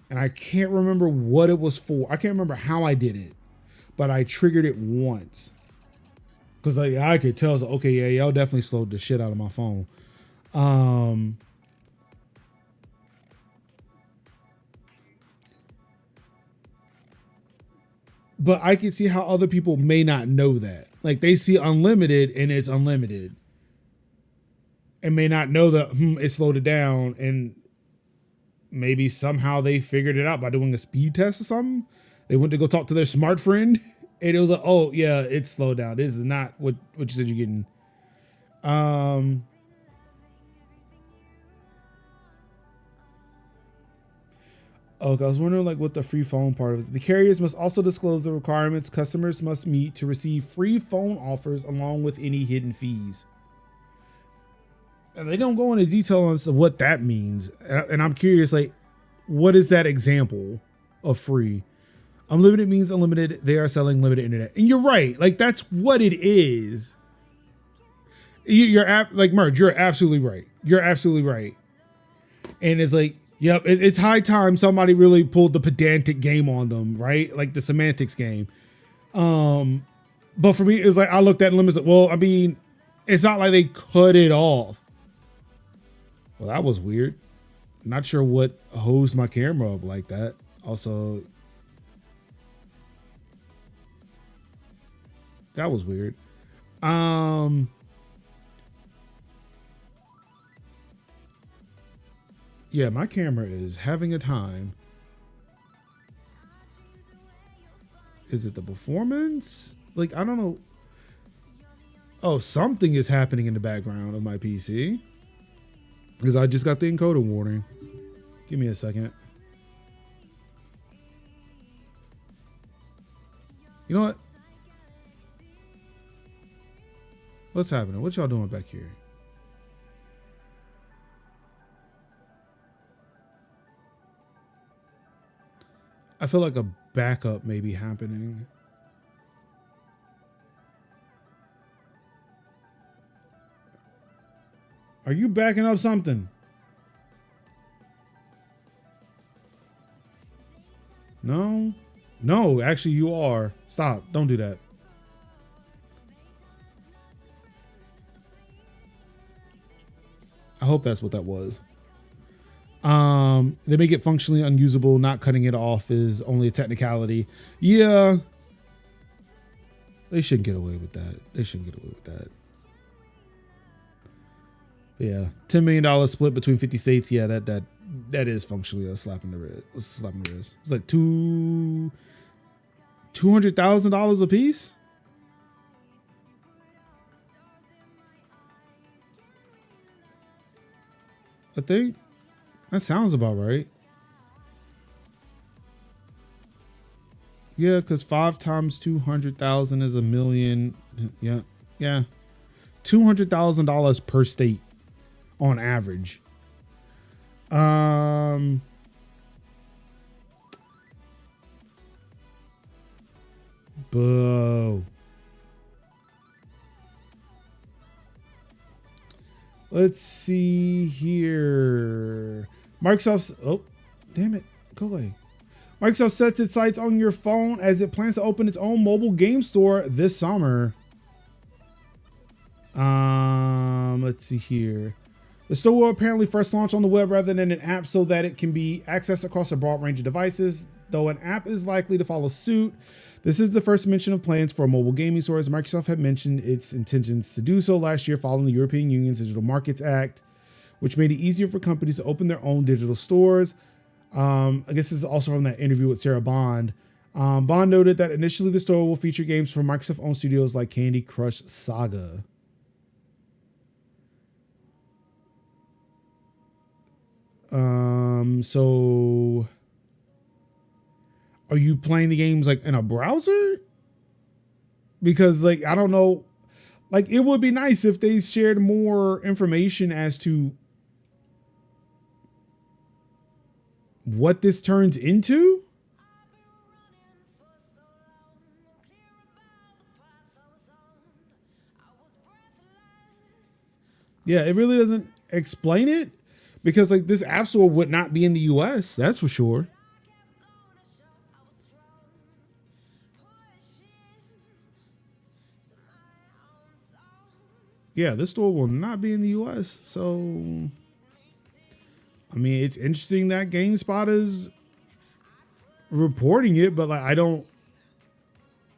And I can't remember what it was for. I can't remember how I did it, but I triggered it once. Because, like, I could tell, so, okay, yeah, y'all definitely slowed the shit out of my phone. But I can see how other people may not know that. Like, they see unlimited and it's unlimited. And may not know that it slowed it down. And maybe somehow they figured it out by doing a speed test or something. They went to go talk to their smart friend. And it was like, oh, yeah, it's slowed down. This is not what you said you're getting. Okay, I was wondering, like, what the free phone part of it. The carriers must also disclose the requirements customers must meet to receive free phone offers along with any hidden fees. And they don't go into detail on what that means. And I'm curious, like, what is that example of free? Unlimited means unlimited. They are selling limited internet. And you're right. Like, that's what it is. Like, Merge, you're absolutely right. You're absolutely right. And it's like, yep, it's high time somebody really pulled the pedantic game on them, right? Like the semantics game. But for me, it's like, I looked at limits. Well, I mean, it's not like they cut it off. Well, that was weird. Not sure what hosed my camera up like that. Also, that was weird. Yeah, my camera is having a time. Is it the performance? Like, I don't know. Oh, something is happening in the background of my PC. Because I just got the encoder warning. Give me a second. You know what? What's happening? What y'all doing back here? I feel like a backup may be happening. Are you backing up something? No? No, actually you are. Stop. Don't do that. I hope that's what that was. They make it functionally unusable. Not cutting it off is only a technicality. Yeah. They shouldn't get away with that. They shouldn't get away with that. Yeah, $10 million split between 50 states. Yeah, that is functionally a slap in the wrist. A slap in the wrist. It's like $200,000 a piece. I think that sounds about right. Yeah, because 5 times 200,000 is $1 million. Yeah, yeah, $200,000 per state on average. Boo. Let's see here. Microsoft's, oh, damn it, go away. Microsoft sets its sights on your phone as it plans to open its own mobile game store this summer. Let's see here. The store will apparently first launch on the web rather than an app so that it can be accessed across a broad range of devices. Though an app is likely to follow suit, this is the first mention of plans for a mobile gaming store, as Microsoft had mentioned its intentions to do so last year following the European Union's Digital Markets Act, which made it easier for companies to open their own digital stores. I guess this is also from that interview with Sarah Bond. Bond noted that initially the store will feature games from Microsoft-owned studios like Candy Crush Saga. So are you playing the games like in a browser? Because like, I don't know, like it would be nice if they shared more information as to what this turns into. Yeah, it really doesn't explain it, because like this app store would not be in the US, that's for sure. Yeah, this store will not be in the US. So I mean, it's interesting that GameSpot is reporting it, but like I don't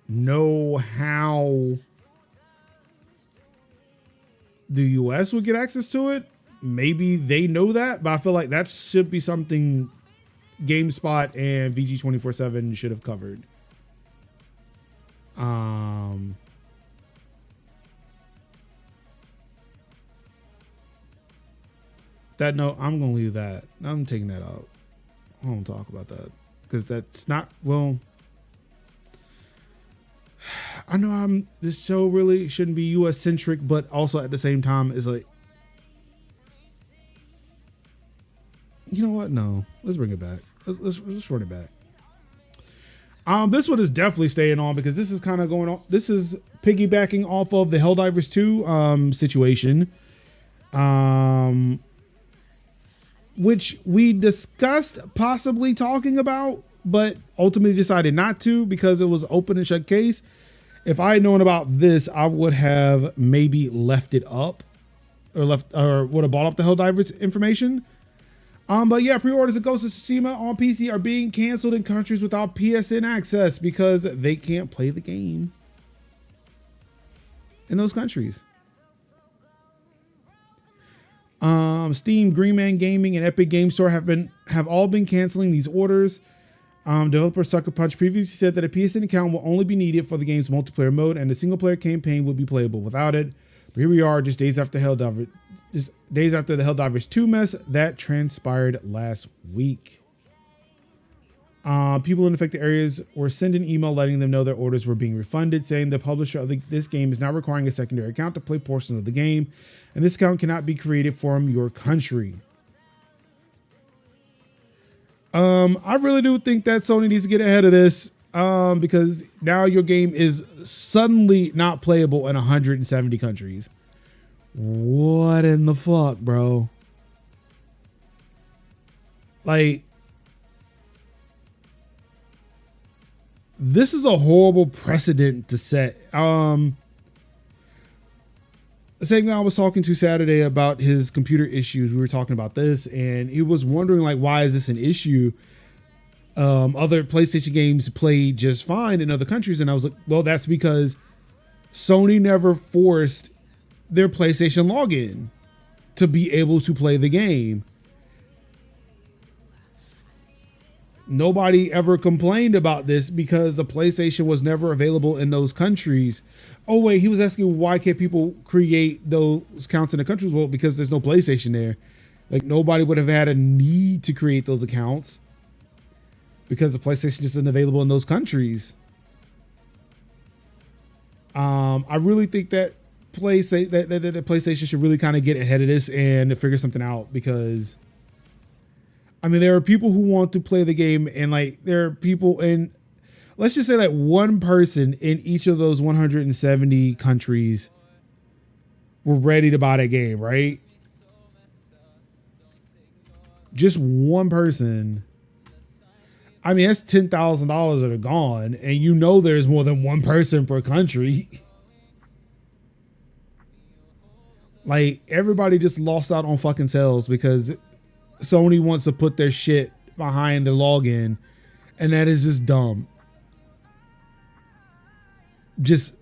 know how the US would get access to it. Maybe they know that, but I feel like that should be something GameSpot and VG247 should have covered. That note, I'm gonna leave that. I'm taking that out. I don't talk about that because that's not, well, I know this show really shouldn't be US centric, but also at the same time is like, you know what? No, let's bring it back. Let's run it back. This one is definitely staying on because this is kind of going on. This is piggybacking off of the Helldivers 2 situation, which we discussed possibly talking about, but ultimately decided not to because it was open and shut case. If I had known about this, I would have maybe left it up or would have bought up the Helldivers information. But yeah, pre-orders of Ghost of Tsushima on PC are being canceled in countries without PSN access because they can't play the game in those countries. Steam, Green Man Gaming, and Epic Game Store have all been canceling these orders. Developer Sucker Punch previously said that a PSN account will only be needed for the game's multiplayer mode, and the single player campaign would be playable without it. But here we are, just days after the Helldivers 2 mess that transpired last week. People in affected areas were sent an email letting them know their orders were being refunded, saying the publisher of this game is now requiring a secondary account to play portions of the game, and this account cannot be created from your country. I really do think that Sony needs to get ahead of this, because now your game is suddenly not playable in 170 countries. What in the fuck, bro? Like, this is a horrible precedent to set. The same guy I was talking to Saturday about his computer issues, we were talking about this, and he was wondering, like, why is this an issue? Other PlayStation games play just fine in other countries, and I was like, well, that's because Sony never forced their PlayStation login to be able to play the game. Nobody ever complained about this because the PlayStation was never available in those countries. Oh wait, he was asking why can't people create those accounts in the countries? Well, because there's no PlayStation there. Like nobody would have had a need to create those accounts because the PlayStation just isn't available in those countries. I really think that the PlayStation should really kind of get ahead of this and figure something out, because I mean, there are people who want to play the game, and like there are people in, let's just say like one person in each of those 170 countries were ready to buy that game, right? Just one person. I mean, that's $10,000 that are gone, and you know there's more than one person per country. Like everybody just lost out on fucking sales because Sony wants to put their shit behind the login, and that is just dumb. Just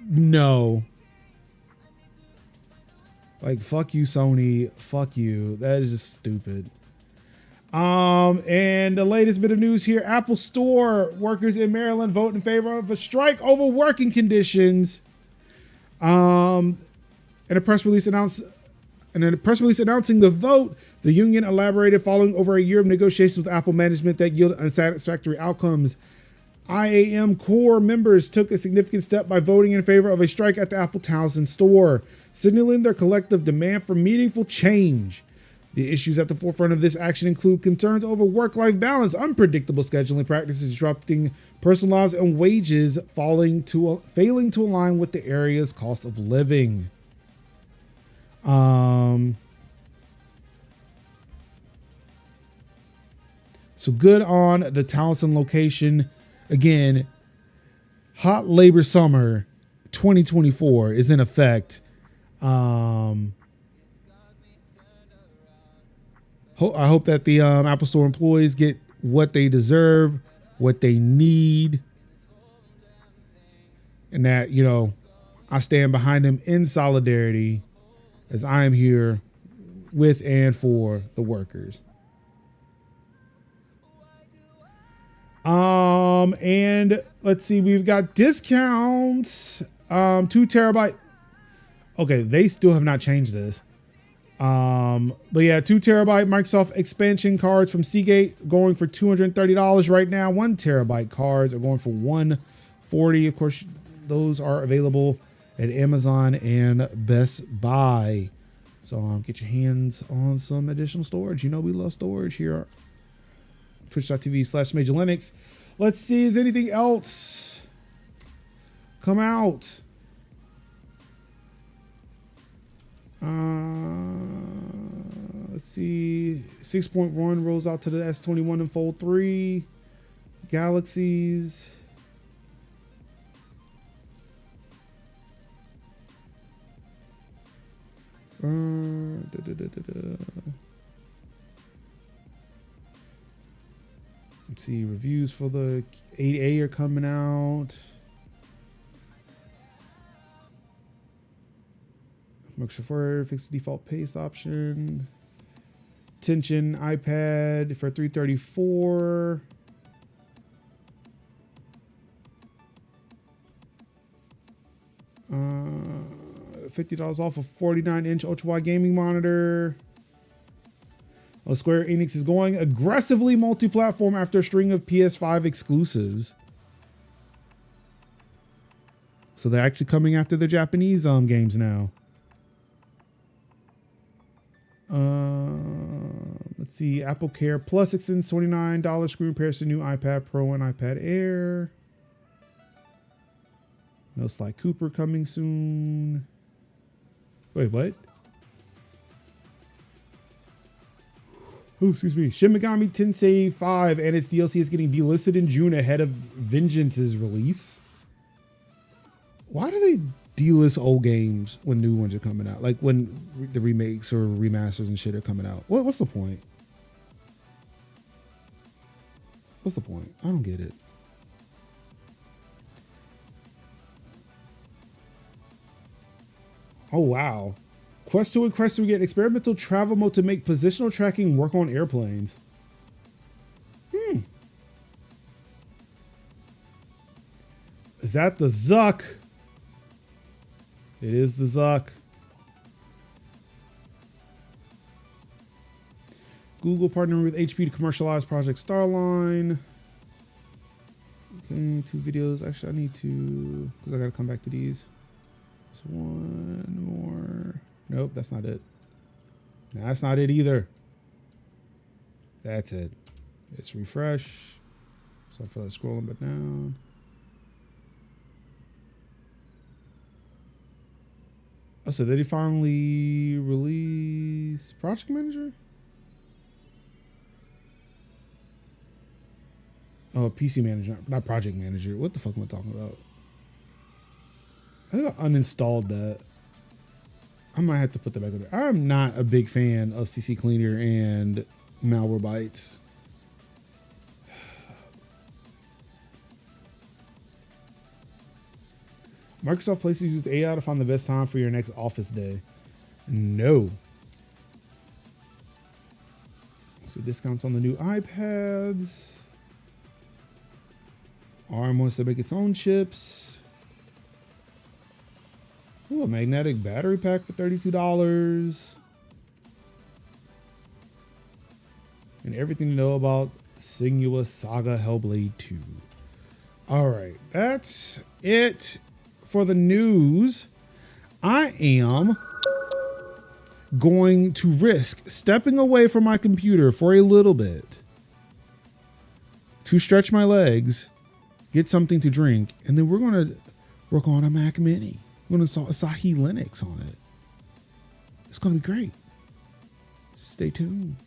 no. Like fuck you, Sony. Fuck you. That is just stupid. And the latest bit of news here: Apple Store workers in Maryland vote in favor of a strike over working conditions. In a press release announcing the vote, the union elaborated following over a year of negotiations with Apple management that yielded unsatisfactory outcomes. IAM core members took a significant step by voting in favor of a strike at the Apple Townsend store, signaling their collective demand for meaningful change. The issues at the forefront of this action include concerns over work-life balance, unpredictable scheduling practices disrupting personal lives, and wages failing to align with the area's cost of living. So good on the Townsend location. Again, hot labor summer 2024 is in effect. I hope that the Apple Store employees get what they deserve, what they need, and that, you know, I stand behind them in solidarity as I am here with and for the workers. And let's see, we've got discounts. 2 terabyte. Okay, they still have not changed this. But yeah, 2 terabyte Microsoft expansion cards from Seagate going for $230 right now. 1 terabyte cards are going for $140. Of course, those are available at Amazon and Best Buy. So get your hands on some additional storage. You know we love storage here at twitch.tv/Major Linux. Let's see, is anything else come out? Let's see. 6.1 rolls out to the S21 and Fold 3. Galaxies. Let's see, reviews for the 8A are coming out. Microsoft Word, fix the default paste option. Tension iPad for $334. $50 off a 49-inch ultra-wide gaming monitor. Well, Square Enix is going aggressively multi-platform after a string of PS5 exclusives. So they're actually coming after the Japanese games now. Let's see. Apple Care Plus extends $29 screen repairs to new iPad Pro and iPad Air. No Sly Cooper coming soon. Wait, what? Oh, excuse me. Shin Megami Tensei 5 and its DLC is getting delisted in June ahead of Vengeance's release. Why do they delist old games when new ones are coming out? Like when the remakes or remasters and shit are coming out. What's the point? What's the point? I don't get it. Oh, wow. Quest 2 and Quest 3 get experimental travel mode to make positional tracking work on airplanes. Is that the Zuck? It is the Zuck. Google partnering with HP to commercialize Project Starline. Okay, 2 videos. Actually, I need to, because I got to come back to these. There's one more. Nope, that's not it. No, that's not it either. That's it. It's refresh. So I feel like scrolling back down. Oh, so did he finally release Project Manager? Oh, PC Manager, not Project Manager. What the fuck am I talking about? I think I uninstalled that. I might have to put that back on there. I'm not a big fan of CC Cleaner and Malwarebytes. Microsoft places use AI to find the best time for your next office day. No. So discounts on the new iPads. ARM wants to make its own chips. Ooh, a magnetic battery pack for $32. And everything to know about Senua Saga Hellblade 2. All right, that's it for the news. I am going to risk stepping away from my computer for a little bit to stretch my legs, get something to drink, and then we're going to work on a Mac Mini. We're going to install Asahi Linux on it. It's going to be great. Stay tuned.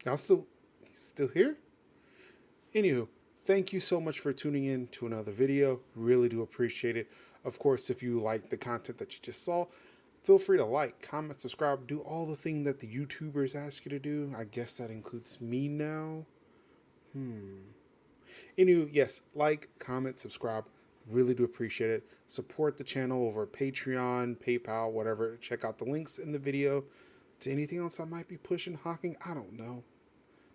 Y'all still here? Anywho, thank you so much for tuning in to another video. Really do appreciate it. Of course, if you like the content that you just saw, feel free to like, comment, subscribe, do all the things that the YouTubers ask you to do. I guess that includes me now. Anywho, yes, like, comment, subscribe. Really do appreciate it. Support the channel over Patreon, PayPal, whatever. Check out the links in the video. To anything else I might be pushing, hawking, I don't know.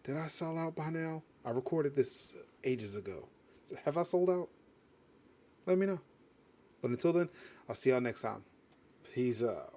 Did I sell out by now? I recorded this ages ago. Have I sold out? Let me know. But until then, I'll see y'all next time. Peace out.